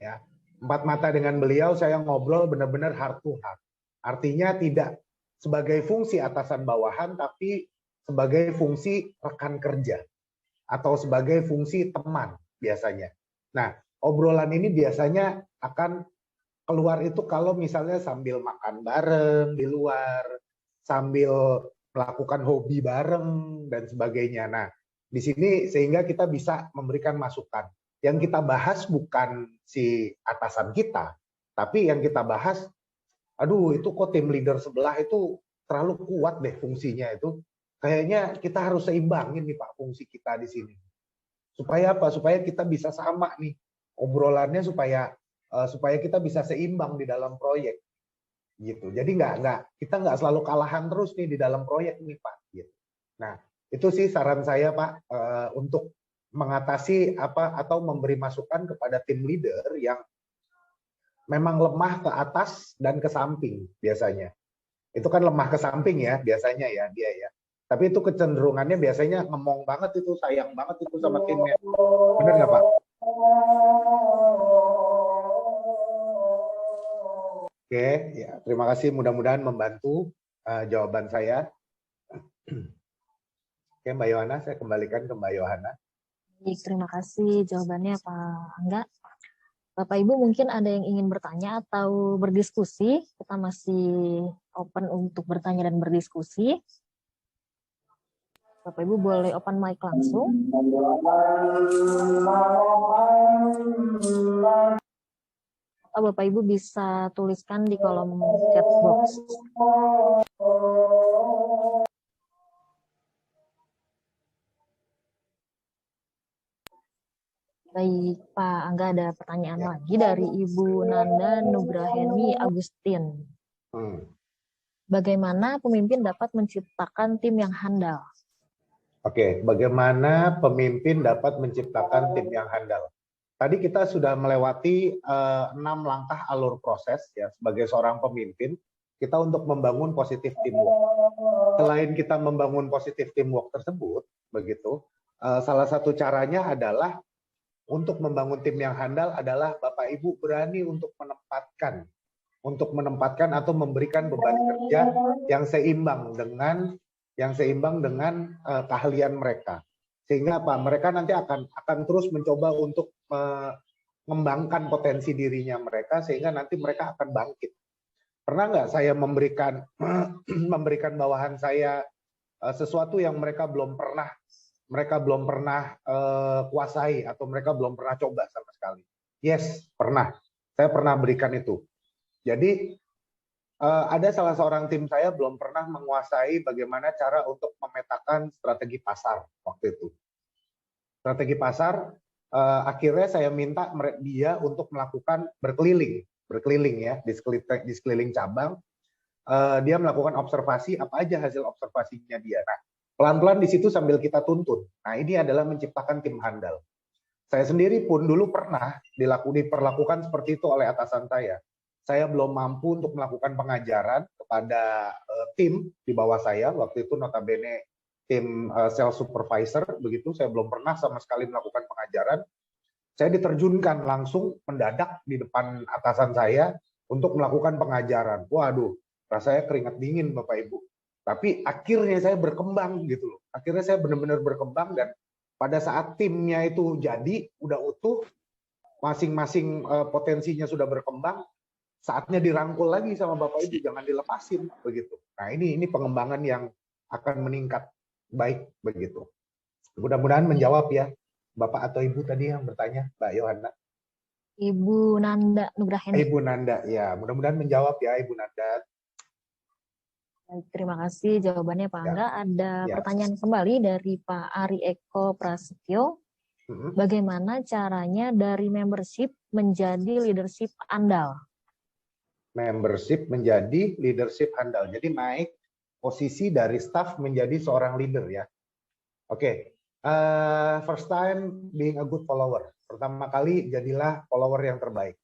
C: Ya. Empat mata dengan beliau, saya ngobrol benar-benar heart to heart. Artinya tidak sebagai fungsi atasan bawahan, tapi sebagai fungsi rekan kerja. Atau sebagai fungsi teman biasanya. Nah, obrolan ini biasanya akan keluar itu kalau misalnya sambil makan bareng di luar, sambil melakukan hobi bareng, dan sebagainya. Nah, di sini sehingga kita bisa memberikan masukan. Yang kita bahas bukan si atasan kita, tapi yang kita bahas, aduh itu kok tim leader sebelah itu terlalu kuat deh fungsinya itu. Kayaknya kita harus seimbangin nih Pak fungsi kita di sini. Supaya apa? Supaya kita bisa sama nih obrolannya supaya kita bisa seimbang di dalam proyek. Gitu. Jadi kita nggak selalu kalahan terus nih di dalam proyek nih Pak. Gitu. Nah, itu sih saran saya Pak untuk mengatasi atau memberi masukan kepada tim leader yang memang lemah ke atas dan ke samping biasanya. Itu kan lemah ke samping ya biasanya ya dia ya. Tapi itu kecenderungannya biasanya ngomong banget itu, sayang banget itu sama timnya. Benar nggak Pak? Oke, ya terima kasih. Mudah-mudahan membantu jawaban saya. Oke, Mbak Yohana, saya kembalikan ke Mbak Yohana.
A: Baik, terima kasih jawabannya Pak Angga. Bapak Ibu mungkin ada yang ingin bertanya atau berdiskusi. Kita masih open untuk bertanya dan berdiskusi. Bapak Ibu boleh open mic langsung. Atau Bapak Ibu bisa tuliskan di kolom chat box. Baik, Pak Angga, ada pertanyaan lagi dari Ibu Nanda Nugraheni Agustin. Bagaimana pemimpin dapat menciptakan tim yang handal?
C: Oke, bagaimana pemimpin dapat menciptakan tim yang handal? Tadi kita sudah melewati 6 langkah alur proses ya sebagai seorang pemimpin kita untuk membangun positif teamwork. Selain kita membangun positif teamwork tersebut, begitu, salah satu caranya adalah untuk membangun tim yang handal adalah Bapak Ibu berani untuk menempatkan atau memberikan beban kerja yang seimbang dengan keahlian mereka. Sehingga apa? Mereka nanti akan terus mencoba untuk mengembangkan potensi dirinya mereka sehingga nanti mereka akan bangkit. Pernah nggak saya memberikan bawahan saya sesuatu yang mereka belum pernah kuasai atau mereka belum pernah coba sama sekali? Yes, pernah. Saya pernah berikan itu. Jadi ada salah seorang tim saya belum pernah menguasai bagaimana cara untuk memetakan strategi pasar waktu itu. Strategi pasar, akhirnya saya minta dia untuk melakukan berkeliling ya di sekeliling cabang. Dia melakukan observasi apa aja hasil observasinya dia. Nah, pelan-pelan di situ sambil kita tuntun. Nah, ini adalah menciptakan tim handal. Saya sendiri pun dulu pernah diperlakukan seperti itu oleh atasan saya. Saya belum mampu untuk melakukan pengajaran kepada tim di bawah saya. Waktu itu notabene tim sales supervisor, begitu. Saya belum pernah sama sekali melakukan pengajaran. Saya diterjunkan langsung mendadak di depan atasan saya untuk melakukan pengajaran. Waduh, rasanya keringat dingin Bapak Ibu. Tapi akhirnya saya berkembang gitu loh. Akhirnya saya benar-benar berkembang dan pada saat timnya itu jadi, udah utuh, masing-masing potensinya sudah berkembang, saatnya dirangkul lagi sama Bapak Ibu, jangan dilepasin begitu. Nah, ini pengembangan yang akan meningkat baik begitu. Mudah-mudahan menjawab ya Bapak atau Ibu tadi yang bertanya, Mbak Yohana.
A: Ibu Nanda Nugrahendi.
C: Ibu Nanda, ya mudah-mudahan menjawab ya Ibu Nanda.
A: Baik, terima kasih jawabannya Pak
C: Ya.
A: Angga. Ada
C: Ya.
A: pertanyaan kembali dari Pak Ari Eko Prasetyo. Bagaimana caranya dari membership menjadi leadership andal?
C: Membership menjadi leadership handal. Jadi naik posisi dari staff menjadi seorang leader ya. Oke, first time being a good follower. Pertama kali jadilah follower yang terbaik.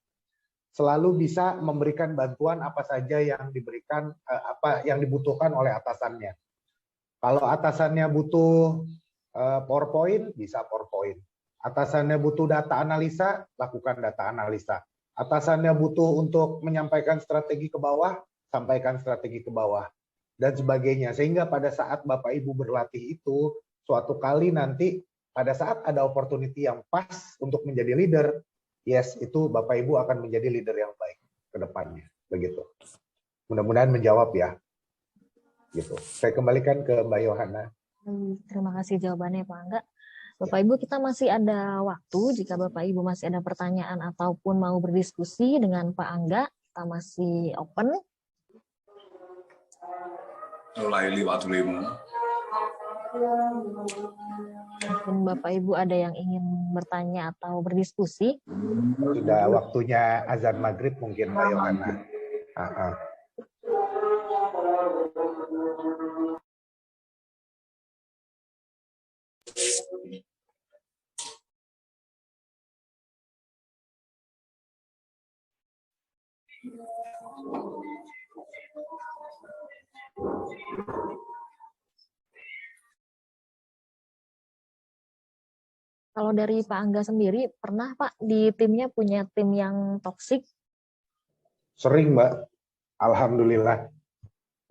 C: Selalu bisa memberikan bantuan apa saja yang diberikan, apa yang dibutuhkan oleh atasannya. Kalau atasannya butuh PowerPoint, bisa PowerPoint. Atasannya butuh data analisa, lakukan data analisa. Atasannya butuh untuk menyampaikan strategi ke bawah, sampaikan strategi ke bawah, dan sebagainya. Sehingga pada saat Bapak Ibu berlatih itu, suatu kali nanti pada saat ada opportunity yang pas untuk menjadi leader, yes, itu Bapak Ibu akan menjadi leader yang baik ke depannya. Begitu. Mudah-mudahan menjawab ya. Gitu. Saya kembalikan ke Mbak Yohana.
A: Terima kasih jawabannya Pak Angga. Bapak Ibu, kita masih ada waktu jika Bapak Ibu masih ada pertanyaan ataupun mau berdiskusi dengan Pak Angga, kita masih open. Mungkin Bapak Ibu ada yang ingin bertanya atau berdiskusi.
C: Sudah waktunya azan maghrib mungkin Mbak Yohana.
A: Kalau dari Pak Angga sendiri, pernah Pak di timnya punya tim yang toksik?
C: Sering Mbak, alhamdulillah.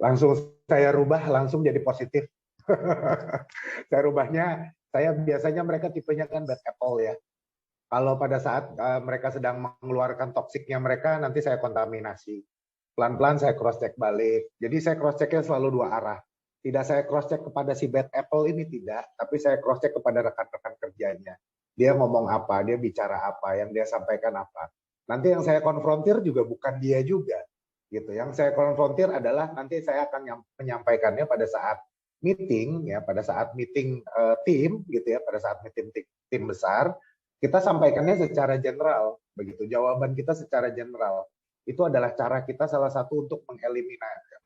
C: Langsung saya rubah, langsung jadi positif. Saya rubahnya, saya biasanya mereka tipenya kan bad apple ya. Kalau pada saat mereka sedang mengeluarkan toksiknya mereka, nanti saya kontaminasi. Pelan-pelan saya cross-check balik. Jadi saya cross-checknya selalu dua arah. Tidak saya cross-check kepada si bad apple ini, tidak. Tapi saya cross-check kepada rekan-rekan kerjanya. Dia ngomong apa, dia bicara apa, yang dia sampaikan apa. Nanti yang saya konfrontir juga bukan dia juga. Gitu. Yang saya konfrontir adalah nanti saya akan menyampaikannya pada saat meeting, ya, pada saat meeting tim, gitu ya, pada saat meeting tim besar, kita sampaikannya secara general, begitu. Jawaban kita secara general. Itu adalah cara kita salah satu untuk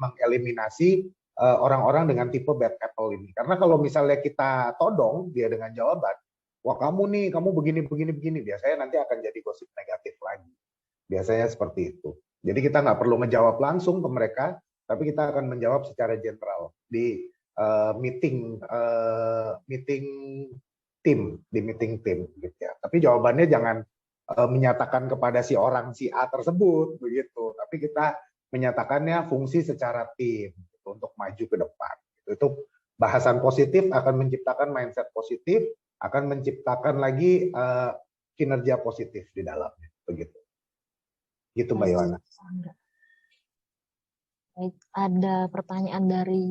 C: mengeliminasi orang-orang dengan tipe bad apple ini. Karena kalau misalnya kita todong dia dengan jawaban, wah kamu nih, kamu begini, biasanya nanti akan jadi gosip negatif lagi. Biasanya seperti itu. Jadi kita nggak perlu menjawab langsung ke mereka, tapi kita akan menjawab secara general di meeting tim, gitu ya. Tapi jawabannya jangan menyatakan kepada si orang si A tersebut begitu, tapi kita menyatakannya fungsi secara tim gitu, untuk maju ke depan. Itu bahasan positif akan menciptakan mindset positif, akan menciptakan lagi kinerja positif di dalamnya, begitu. Gitu Mbak Yohana.
A: Baik, ada pertanyaan dari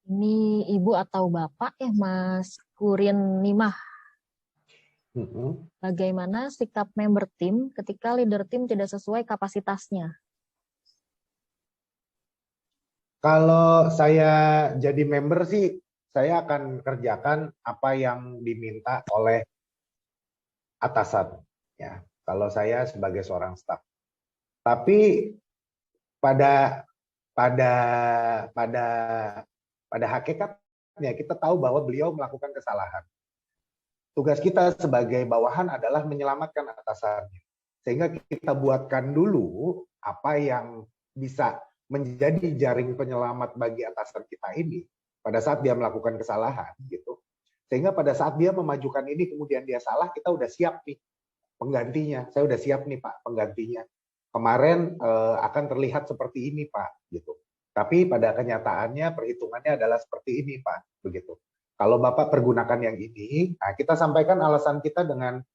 A: ini Ibu atau Bapak ya, Mas Kurin Nimah. Bagaimana sikap member tim ketika leader tim tidak sesuai kapasitasnya?
C: Kalau saya jadi member sih, saya akan kerjakan apa yang diminta oleh atasan. Ya, kalau saya sebagai seorang staf. Tapi pada hakikatnya kita tahu bahwa beliau melakukan kesalahan. Tugas kita sebagai bawahan adalah menyelamatkan atasannya. Sehingga kita buatkan dulu apa yang bisa menjadi jaring penyelamat bagi atasan kita ini pada saat dia melakukan kesalahan gitu. Sehingga pada saat dia memajukan ini kemudian dia salah, kita udah siap nih penggantinya. Saya udah siap nih Pak penggantinya. Kemarin akan terlihat seperti ini Pak gitu. Tapi pada kenyataannya perhitungannya adalah seperti ini Pak begitu. Kalau Bapak pergunakan yang ini, nah kita sampaikan alasan kita dengan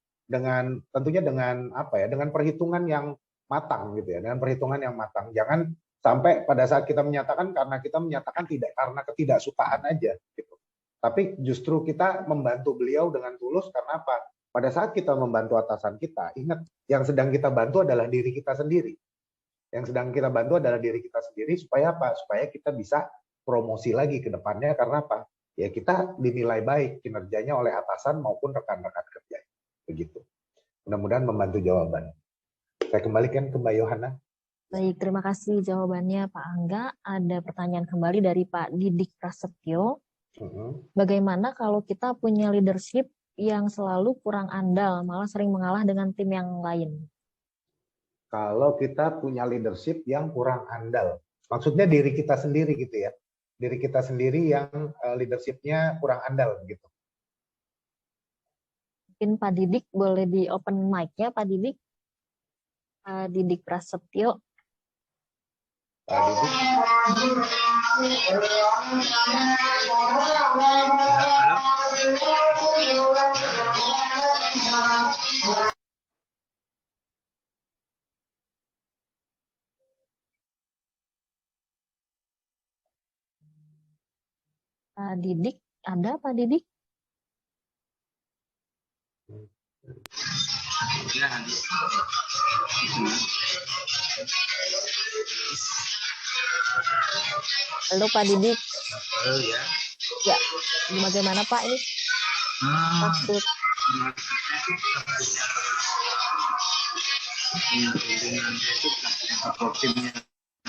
C: tentunya dengan apa ya, dengan perhitungan yang matang gitu ya, dengan perhitungan yang matang. Jangan sampai pada saat kita menyatakan karena kita menyatakan tidak karena ketidaksukaan aja gitu. Tapi justru kita membantu beliau dengan tulus karena apa? Pada saat kita membantu atasan kita, ingat yang sedang kita bantu adalah diri kita sendiri. Yang sedang kita bantu adalah diri kita sendiri supaya apa? Supaya kita bisa promosi lagi ke depannya karena apa? Ya kita dinilai baik kinerjanya oleh atasan maupun rekan-rekan kerja. Begitu. Mudah-mudahan membantu jawaban. Saya kembalikan ke Mbak Yohana.
A: Baik, terima kasih jawabannya Pak Angga. Ada pertanyaan kembali dari Pak Didik Prasetyo. Bagaimana kalau kita punya leadership yang selalu kurang andal, malah sering mengalah dengan tim yang lain?
C: Kalau kita punya leadership yang kurang andal, maksudnya diri kita sendiri gitu ya, diri kita sendiri yang leadershipnya kurang andal gitu.
A: Mungkin Pak Didik boleh di open mic-nya, Pak Didik. Pak Didik Prasetyo.
C: Pak Didik.
A: Pak Didik, ada Pak Didik?
B: Ya.
A: Halo Pak Didik.
B: Halo ya.
A: Ya, bagaimana Pak ini? Maksud
B: Pimpinan itu atau timnya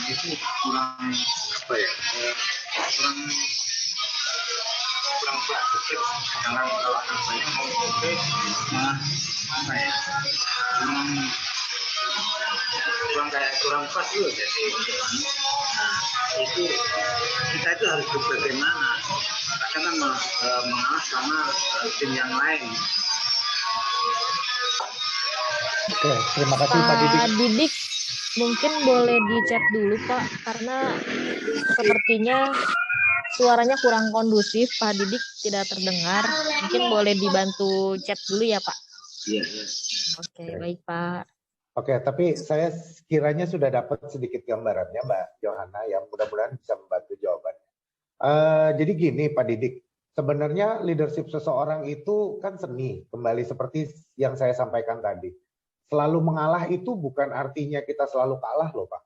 B: itu kurang apa ya? Kurang produktif. Jangan kalau anak saya mau produktif, apa ya? Kurang pas loh jadi itu kita itu harus bagaimana karena mengalah sama tim yang lain.
C: Oke, terima kasih Pak Didik.
A: Pak Didik, mungkin boleh di chat dulu Pak, karena sepertinya suaranya kurang kondusif, Pak Didik tidak terdengar. Mungkin boleh dibantu chat dulu ya Pak.
B: Iya.
A: Oke, baik Pak.
C: Oke, tapi saya kiranya sudah dapat sedikit gambarannya Mbak Yohana yang mudah-mudahan bisa membantu jawabannya. Jadi gini Pak Didik, sebenarnya leadership seseorang itu kan seni, kembali seperti yang saya sampaikan tadi. Selalu mengalah itu bukan artinya kita selalu kalah loh Pak.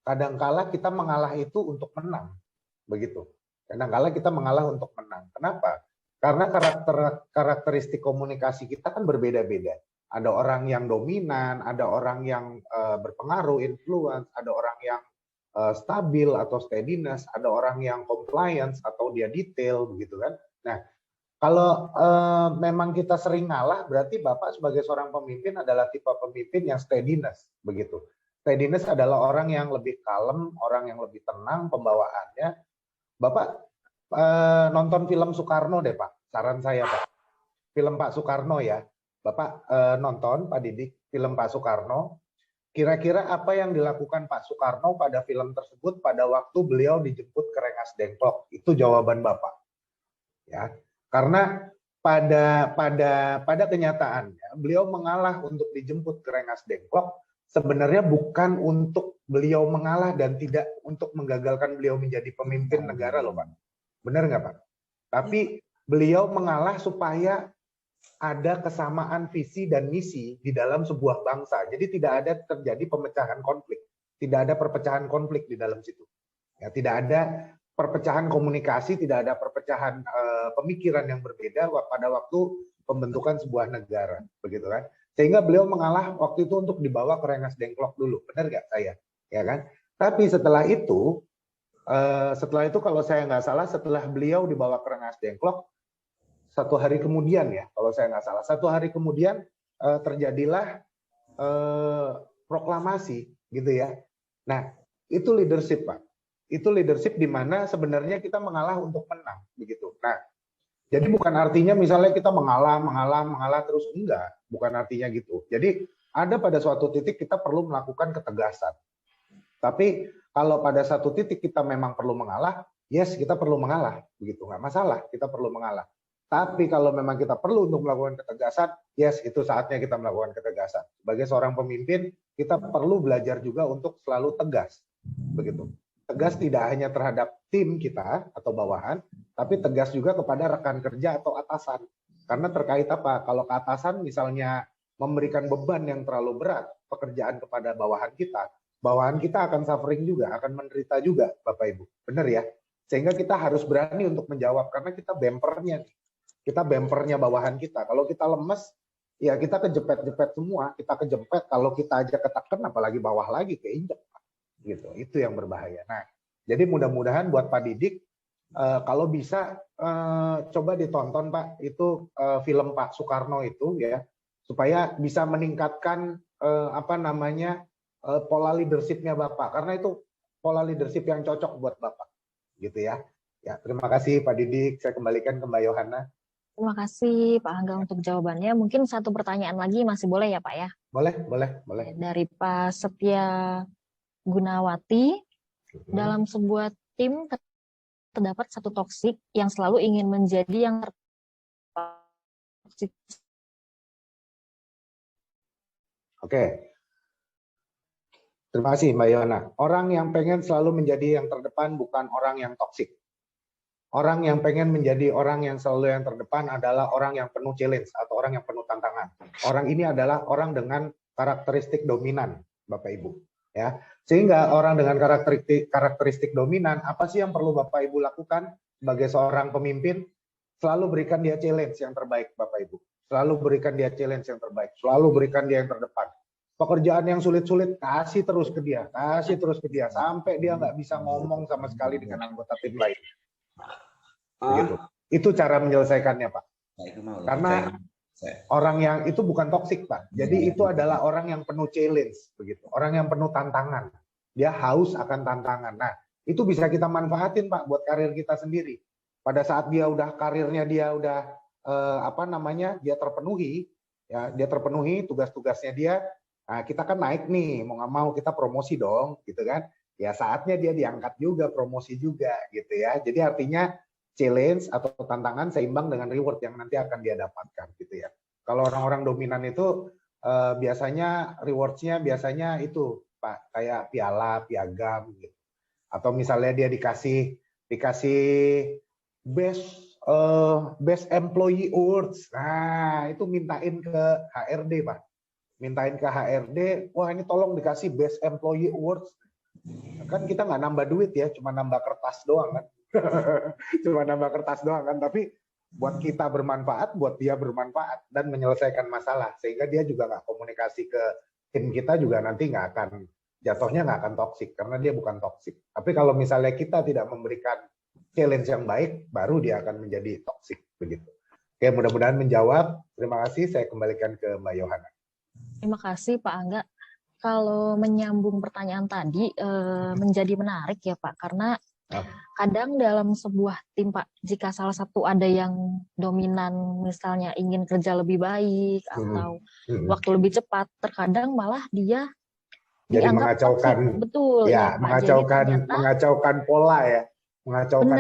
C: Kadangkala kita mengalah itu untuk menang, begitu. Kadangkala kita mengalah untuk menang. Kenapa? Karena karakteristik komunikasi kita kan berbeda-beda. Ada orang yang dominan, ada orang yang berpengaruh, influence, ada orang yang stabil atau steadiness, ada orang yang compliance atau dia detail, begitu kan. Nah, kalau memang kita sering ngalah, berarti Bapak sebagai seorang pemimpin adalah tipe pemimpin yang steadiness, begitu. Steadiness adalah orang yang lebih kalem, orang yang lebih tenang pembawaannya. Bapak nonton film Soekarno deh Pak, saran saya Pak. Film Pak Soekarno ya. Bapak nonton Pak Didik film Pak Soekarno, kira-kira apa yang dilakukan Pak Soekarno pada film tersebut pada waktu beliau dijemput ke Rengas Dengklok? Itu jawaban Bapak. Ya, karena pada kenyataannya beliau mengalah untuk dijemput ke Rengas Dengklok sebenarnya bukan untuk beliau mengalah dan tidak untuk menggagalkan beliau menjadi pemimpin negara loh Pak. Benar nggak Pak? Tapi beliau mengalah supaya ada kesamaan visi dan misi di dalam sebuah bangsa. Jadi tidak ada terjadi pemecahan konflik. Tidak ada perpecahan konflik di dalam situ. Ya, tidak ada perpecahan komunikasi, tidak ada perpecahan pemikiran yang berbeda pada waktu pembentukan sebuah negara. Begitu kan? Sehingga beliau mengalah waktu itu untuk dibawa ke Rengas Dengklok dulu. Benar nggak saya? Ya kan? Tapi setelah itu kalau saya nggak salah, setelah beliau dibawa ke Rengas Dengklok, 1 hari kemudian ya, kalau saya nggak salah, 1 hari kemudian terjadilah proklamasi, gitu ya. Nah, itu leadership Pak. Itu leadership di mana sebenarnya kita mengalah untuk menang, begitu. Nah, jadi bukan artinya misalnya kita mengalah terus, enggak, bukan artinya gitu. Jadi ada pada suatu titik kita perlu melakukan ketegasan. Tapi kalau pada satu titik kita memang perlu mengalah, yes kita perlu mengalah, begitu, nggak masalah, kita perlu mengalah. Tapi kalau memang kita perlu untuk melakukan ketegasan, yes, itu saatnya kita melakukan ketegasan. Sebagai seorang pemimpin, kita perlu belajar juga untuk selalu tegas. Begitu. Tegas tidak hanya terhadap tim kita atau bawahan, tapi tegas juga kepada rekan kerja atau atasan. Karena terkait apa? Kalau ke atasan misalnya memberikan beban yang terlalu berat, pekerjaan kepada bawahan kita akan suffering juga, akan menderita juga, Bapak Ibu. Benar ya? Sehingga kita harus berani untuk menjawab, karena kita bempernya nih. Kita bempernya bawahan kita. Kalau kita lemes, ya kita kejepet-jepet semua. Kita kejepet, kalau kita aja ketekan, apalagi bawah lagi, keinjek. Gitu. Itu yang berbahaya. Nah, jadi mudah-mudahan buat Pak Didik, kalau bisa coba ditonton Pak, itu film Pak Soekarno itu ya, supaya bisa meningkatkan pola leadership-nya Bapak. Karena itu pola leadership yang cocok buat Bapak. Gitu ya. Ya, terima kasih Pak Didik. Saya kembalikan ke Mbak Yohana.
A: Terima kasih Pak Angga untuk jawabannya. Mungkin satu pertanyaan lagi masih boleh ya Pak ya?
C: Boleh.
A: Dari Pak Setia Gunawati, dalam sebuah tim terdapat satu toksik yang selalu ingin menjadi yang toksik.
C: Oke. Terima kasih Mbak Yohana. Orang yang pengen selalu menjadi yang terdepan bukan orang yang toksik. Orang yang pengen menjadi orang yang selalu yang terdepan adalah orang yang penuh challenge atau orang yang penuh tantangan. Orang ini adalah orang dengan karakteristik dominan, Bapak Ibu. Ya, sehingga orang dengan karakteristik dominan, apa sih yang perlu Bapak Ibu lakukan sebagai seorang pemimpin? Selalu berikan dia challenge yang terbaik, Bapak Ibu. Selalu berikan dia challenge yang terbaik. Selalu berikan dia yang terdepan. Pekerjaan yang sulit-sulit, kasih terus ke dia, sampai dia nggak bisa ngomong sama sekali dengan anggota tim lain. Begitu. Itu cara menyelesaikannya, Pak. Karena orang yang itu bukan toksik, Pak. Jadi itu adalah orang yang penuh challenge, begitu. Orang yang penuh tantangan. Dia haus akan tantangan. Nah, itu bisa kita manfaatin, Pak, buat karir kita sendiri. Pada saat dia udah karirnya dia udah dia terpenuhi, ya, dia terpenuhi tugas-tugasnya dia. Nah, kita kan naik nih, mau nggak mau kita promosi dong, gitu kan? Ya saatnya dia diangkat juga, promosi juga, gitu ya. Jadi artinya challenge atau tantangan seimbang dengan reward yang nanti akan dia dapatkan, gitu ya. Kalau orang-orang dominan itu biasanya rewardnya biasanya itu Pak, kayak piala, piagam, gitu. Atau misalnya dia dikasih best employee awards. Nah, itu mintain ke HRD, Pak. Mintain ke HRD, wah ini tolong dikasih best employee awards. Kan kita nggak nambah duit ya, cuma nambah kertas doang kan. Cuma nambah kertas doang kan, tapi buat kita bermanfaat, buat dia bermanfaat dan menyelesaikan masalah, sehingga dia juga nggak komunikasi ke tim kita juga nanti jatuhnya nggak akan toksik karena dia bukan toksik. Tapi kalau misalnya kita tidak memberikan challenge yang baik, baru dia akan menjadi toksik begitu. Oke, mudah-mudahan menjawab. Terima kasih. Saya kembalikan ke Mbak Yohana.
A: Terima kasih Pak Angga. Kalau menyambung pertanyaan tadi menjadi menarik ya Pak, karena kadang dalam sebuah tim Pak, jika salah satu ada yang dominan misalnya ingin kerja lebih baik atau waktu lebih cepat, terkadang malah dia
C: jadi
A: dianggap
C: mengacaukan,
A: toksik. Betul
C: ya,
A: Pak.
C: mengacaukan pola ya. Mengacaukan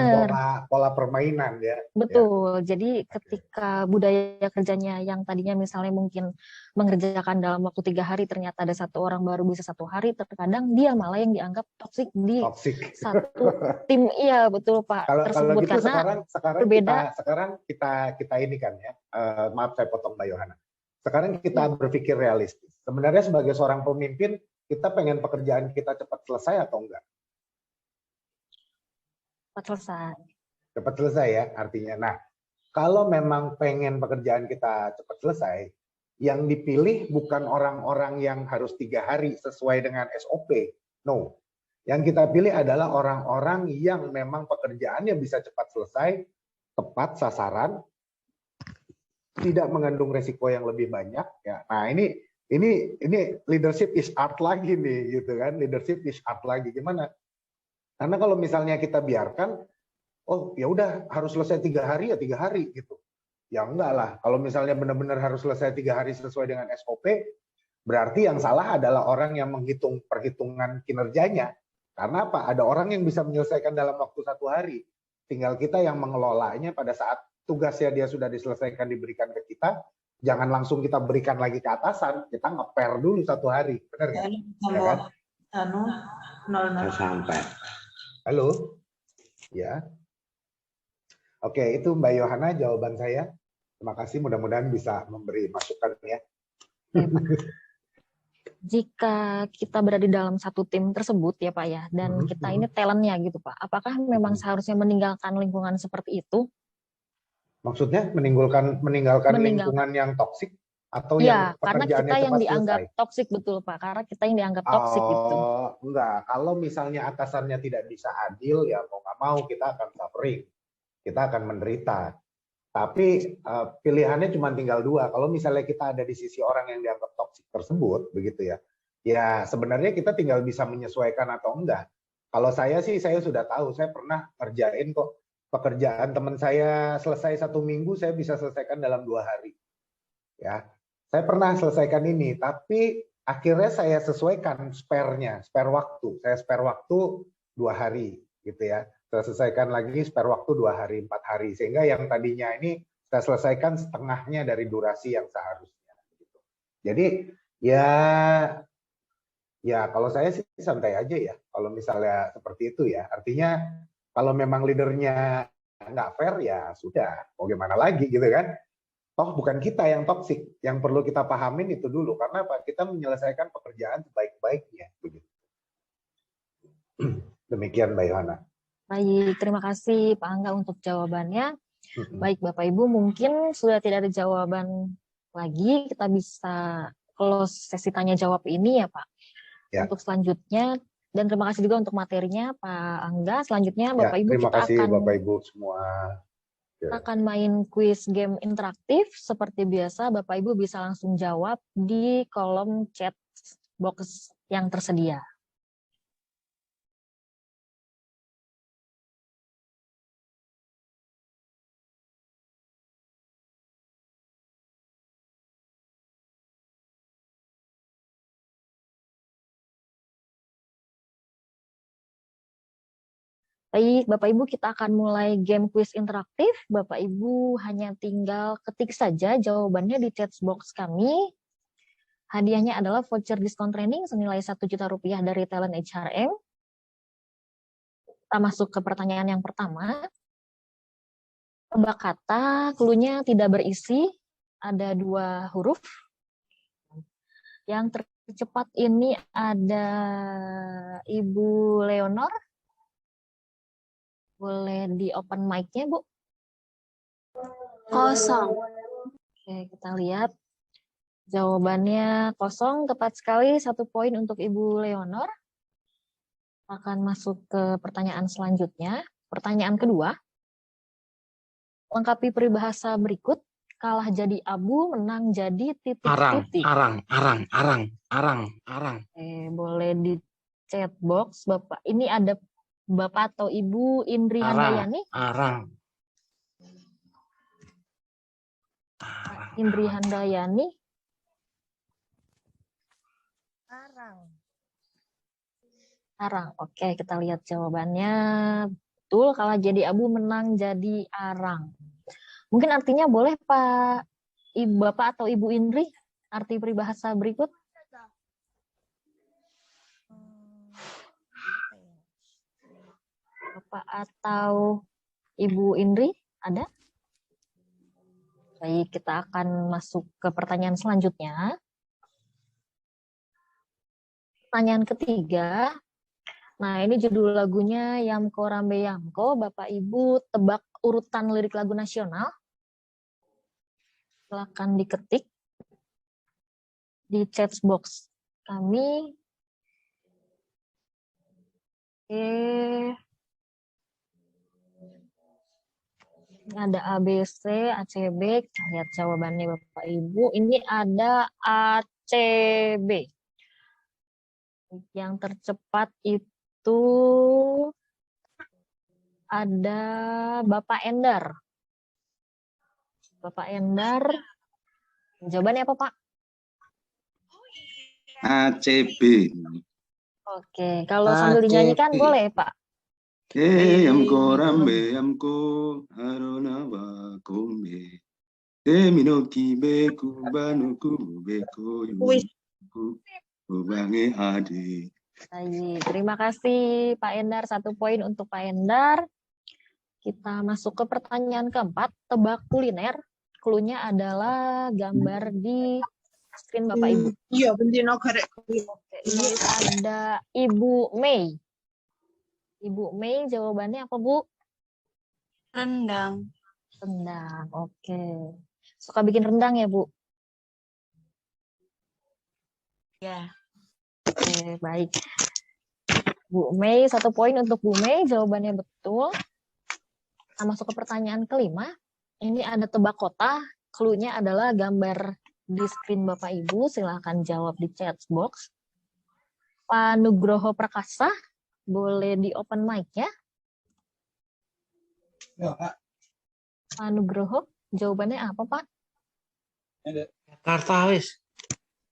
C: pola permainan ya.
A: Betul. Jadi ketika budaya kerjanya yang tadinya misalnya mungkin mengerjakan dalam waktu 3 hari, ternyata ada satu orang baru bisa 1 hari, terkadang dia malah yang dianggap toksik di satu tim. Iya betul Pak.
C: Kalau
A: tersebut
C: gitu
A: karena
C: sekarang kita ini kan ya. Maaf saya potong Mbak Yohana. Sekarang kita berpikir realistis. Sebenarnya sebagai seorang pemimpin kita pengen pekerjaan kita cepat selesai atau enggak? Cepat selesai ya artinya. Nah, kalau memang pengen pekerjaan kita cepat selesai, yang dipilih bukan orang-orang yang harus 3 hari sesuai dengan SOP. No. Yang kita pilih adalah orang-orang yang memang pekerjaannya bisa cepat selesai, tepat sasaran, tidak mengandung resiko yang lebih banyak. Ya. Nah, ini leadership is art lagi nih, gitu kan? Leadership is art lagi. Gimana? Karena kalau misalnya kita biarkan, oh ya udah harus selesai 3 hari ya 3 hari gitu. Ya enggak lah. Kalau misalnya benar-benar harus selesai 3 hari sesuai dengan SOP, berarti yang salah adalah orang yang menghitung perhitungan kinerjanya. Karena apa? Ada orang yang bisa menyelesaikan dalam waktu 1 hari. Tinggal kita yang mengelolanya pada saat tugasnya dia sudah diselesaikan diberikan ke kita, jangan langsung kita berikan lagi ke atasan, kita nge-pair dulu 1 hari, benar nggak? Ya kan?
E: Anu, 00
G: sampai.
C: Halo, ya. Oke, itu Mbak Yohana jawaban saya. Terima kasih, mudah-mudahan bisa memberi masukan ya.
A: Jika kita berada di dalam satu tim tersebut ya Pak ya, dan kita ini talentnya gitu Pak, apakah memang seharusnya meninggalkan lingkungan seperti itu?
C: Maksudnya meninggalkan lingkungan yang toksik atau
A: Iya,
C: yang
A: karena
C: pekerjaannya
A: kita yang
C: cepat
A: dianggap
C: selesai?
A: toksik betul Pak, karena kita yang dianggap toksik gitu.
C: Enggak, kalau misalnya atasannya tidak bisa adil, ya mau nggak mau kita akan suffering, kita akan menderita. Tapi pilihannya cuma tinggal 2. Kalau misalnya kita ada di sisi orang yang dianggap toksik tersebut, begitu ya, ya sebenarnya kita tinggal bisa menyesuaikan atau enggak. Kalau saya sih, saya sudah tahu, saya pernah ngerjain kok pekerjaan teman saya selesai 1 minggu, saya bisa selesaikan dalam 2 hari. Ya, saya pernah selesaikan ini, tapi akhirnya saya sesuaikan spare waktu. Saya spare waktu 2 hari, gitu ya. Saya selesaikan lagi spare waktu 2 hari, 4 hari. Sehingga yang tadinya ini saya selesaikan setengahnya dari durasi yang seharusnya. Gitu. Jadi ya kalau saya sih santai aja ya. Kalau misalnya seperti itu ya. Artinya kalau memang leadernya nggak fair ya sudah. Mau gimana lagi gitu kan. Toh bukan kita yang toksik. Yang perlu kita pahamin itu dulu. Karena Pak, kita menyelesaikan pekerjaan sebaik-baiknya. Begitu. Demikian Mbak Yohana.
A: Baik, terima kasih Pak Angga untuk jawabannya. Baik Bapak Ibu, mungkin sudah tidak ada jawaban lagi, kita bisa close sesi tanya jawab ini ya Pak.
C: Ya.
A: Untuk selanjutnya, dan terima kasih juga untuk materinya Pak Angga. Selanjutnya Bapak Ibu
C: terima
A: kita
C: kasih
A: akan
C: Bapak Ibu semua.
A: kita akan main quiz game interaktif. Seperti biasa Bapak Ibu bisa langsung jawab di kolom chat box yang tersedia. Baik, Bapak Ibu kita akan mulai game quiz interaktif. Bapak Ibu hanya tinggal ketik saja jawabannya di chat box kami. Hadiahnya adalah voucher diskon training senilai Rp1.000.000 dari Talent HRM. Kita masuk ke pertanyaan yang pertama. Tebak kata, cluenya tidak berisi, ada 2 huruf. Yang tercepat ini ada Ibu Leonor. Boleh di open mic-nya, Bu?
E: Kosong.
A: Oke, kita lihat. Jawabannya kosong, tepat sekali. 1 poin untuk Ibu Leonor. Akan masuk ke pertanyaan selanjutnya. Pertanyaan kedua. Lengkapi peribahasa berikut. Kalah jadi abu, menang jadi titik-titik.
G: Arang.
A: Oke, boleh di chat box, Bapak. Ini ada Bapak atau Ibu Indri Handayani. Indri Handayani. Arang. Oke, kita lihat jawabannya. Betul, kalah jadi abu, menang jadi arang. Mungkin artinya boleh Pak, Bapak atau Ibu Indri, arti peribahasa berikut? Bapak atau Ibu Indri, ada? Baik, kita akan masuk ke pertanyaan selanjutnya. Pertanyaan ketiga. Nah, ini judul lagunya Yamko Rambe Yamko. Bapak Ibu tebak urutan lirik lagu nasional. Silakan diketik di chat box kami. Ini ada ABC, ACB. Kita lihat jawabannya Bapak Ibu. Ini ada ACB. Yang tercepat itu ada Bapak Endar. Bapak Endar. Jawabannya apa, Pak?
G: ACB.
A: Oke, kalau sambil dinyanyikan boleh, Pak?
G: Yamko rambe yamko arona wa kombe. Minoki beku banuku beku yuku ubangi adi.
A: Baik, terima kasih Pak Endar. 1 poin untuk Pak Endar. Kita masuk ke pertanyaan keempat, tebak kuliner. Cluenya adalah gambar di screen Bapak Ibu.
E: Iya, bendino garek.
A: Oke, ini ada Ibu Mei. Ibu Mei, jawabannya apa, Bu?
H: Rendang.
A: Rendang, oke. Suka bikin rendang ya, Bu?
H: Ya.
A: Oke, baik. Bu Mei, 1 poin untuk Bu Mei, jawabannya betul. Nah, masuk ke pertanyaan kelima. Ini ada tebak kota, cluenya adalah gambar di screen Bapak Ibu, silahkan jawab di chat box. Pak Nugroho Prakasa, boleh di open mic-nya. Pak Nugroho, jawabannya apa, Pak?
I: Jakarta wis.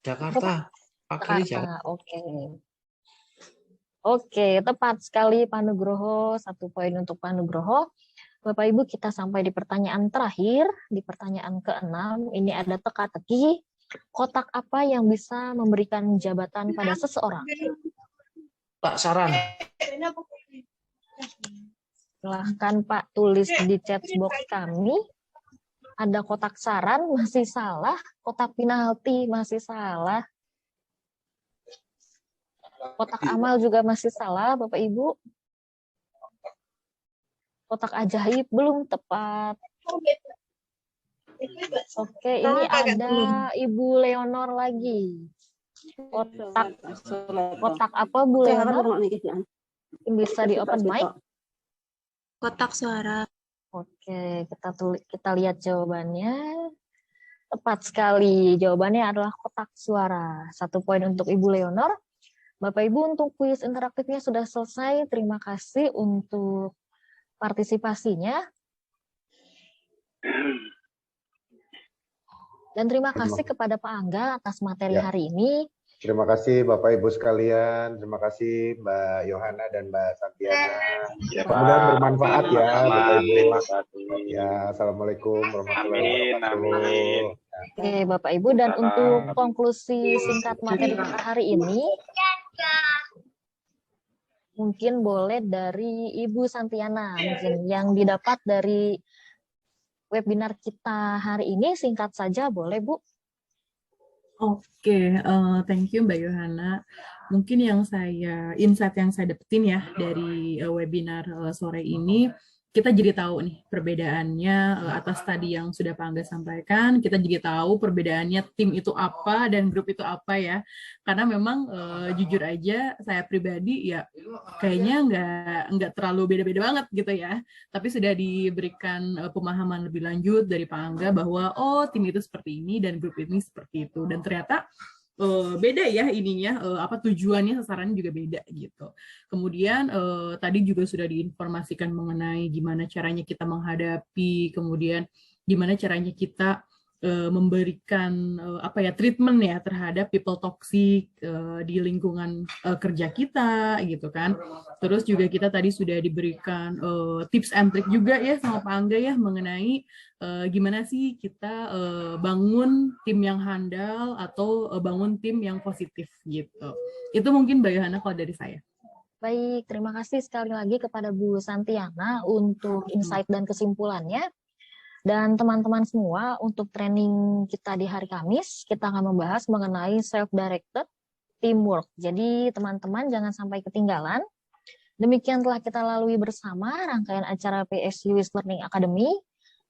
I: Jakarta. Akhirnya Jakarta.
A: Jakarta, oke. Oke, tepat sekali Pak Nugroho, 1 poin untuk Pak Nugroho. Bapak Ibu, kita sampai di pertanyaan terakhir, di pertanyaan ke-6. Ini ada teka-teki, kotak apa yang bisa memberikan jabatan pada seseorang?
I: Pak Saran.
A: Silahkan Pak tulis di chat box kami. Ada kotak saran, masih salah. Kotak penalti, masih salah. Kotak amal juga masih salah, Bapak Ibu. Kotak ajaib belum tepat. Oke, ini ada Ibu Leonor lagi. Kotak apa, Bu Leonor? Bisa di open mic.
H: Kotak suara.
A: Oke, kita lihat jawabannya. Tepat sekali. Jawabannya adalah kotak suara. 1 poin untuk Ibu Leonor. Bapak Ibu, untuk kuis interaktifnya sudah selesai. Terima kasih untuk partisipasinya. Dan terima kasih kepada Pak Angga atas materi hari ini.
C: Terima kasih Bapak Ibu sekalian. Terima kasih Mbak Yohana dan Mbak Santiana. Mudah-mudahan bermanfaat ya Bapak Ibu. Ya, assalamualaikum warahmatullahi wabarakatuh.
A: Oke, Bapak Ibu, dan untuk konklusi singkat materi kita hari ini, mungkin boleh dari Ibu Santiana, mungkin yang didapat dari webinar kita hari ini, singkat saja boleh, Bu?
F: Oke, thank you Mbak Yohana. Mungkin insight yang saya dapetin ya dari webinar sore ini, kita jadi tahu nih perbedaannya atas tadi yang sudah Pak Angga sampaikan, kita jadi tahu perbedaannya tim itu apa dan grup itu apa ya. Karena memang jujur aja saya pribadi ya kayaknya nggak terlalu beda-beda banget gitu ya. Tapi sudah diberikan pemahaman lebih lanjut dari Pak Angga bahwa oh tim itu seperti ini dan grup ini seperti itu. Dan ternyata beda ya ininya, tujuannya, sasarannya juga beda gitu. Kemudian tadi juga sudah diinformasikan mengenai gimana caranya kita menghadapi, kemudian gimana caranya kita memberikan treatment ya terhadap people toxic di lingkungan kerja kita gitu kan. Terus juga kita tadi sudah diberikan tips and trick juga ya sama Pak Angga ya mengenai gimana sih kita bangun tim yang handal atau bangun tim yang positif gitu. Itu mungkin Mbak Yohana kalau dari saya.
A: Baik, terima kasih sekali lagi kepada Bu Santiana untuk insight dan kesimpulannya. Dan teman-teman semua, untuk training kita di hari Kamis, kita akan membahas mengenai self-directed teamwork. Jadi teman-teman jangan sampai ketinggalan. Demikian telah kita lalui bersama rangkaian acara PSU Learning Academy.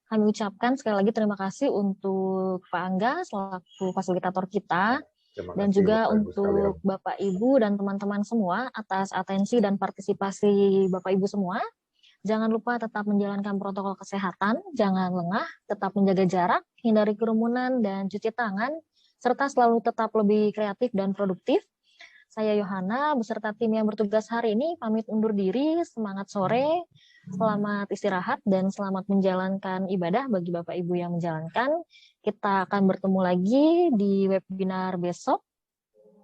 A: Kami ucapkan sekali lagi terima kasih untuk Pak Angga selaku fasilitator kita. Dan juga untuk Bapak Ibu dan teman-teman semua atas atensi dan partisipasi Bapak Ibu semua. Jangan lupa tetap menjalankan protokol kesehatan, jangan lengah, tetap menjaga jarak, hindari kerumunan dan cuci tangan, serta selalu tetap lebih kreatif dan produktif. Saya Yohana beserta tim yang bertugas hari ini pamit undur diri, semangat sore, selamat istirahat dan selamat menjalankan ibadah bagi Bapak Ibu yang menjalankan. Kita akan bertemu lagi di webinar besok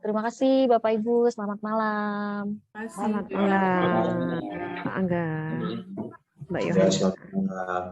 A: Terima kasih Bapak Ibu, selamat malam.
F: Selamat
J: malam, Pak Angga, Mbak
I: Ya,
J: Yohana.
I: selamat malam.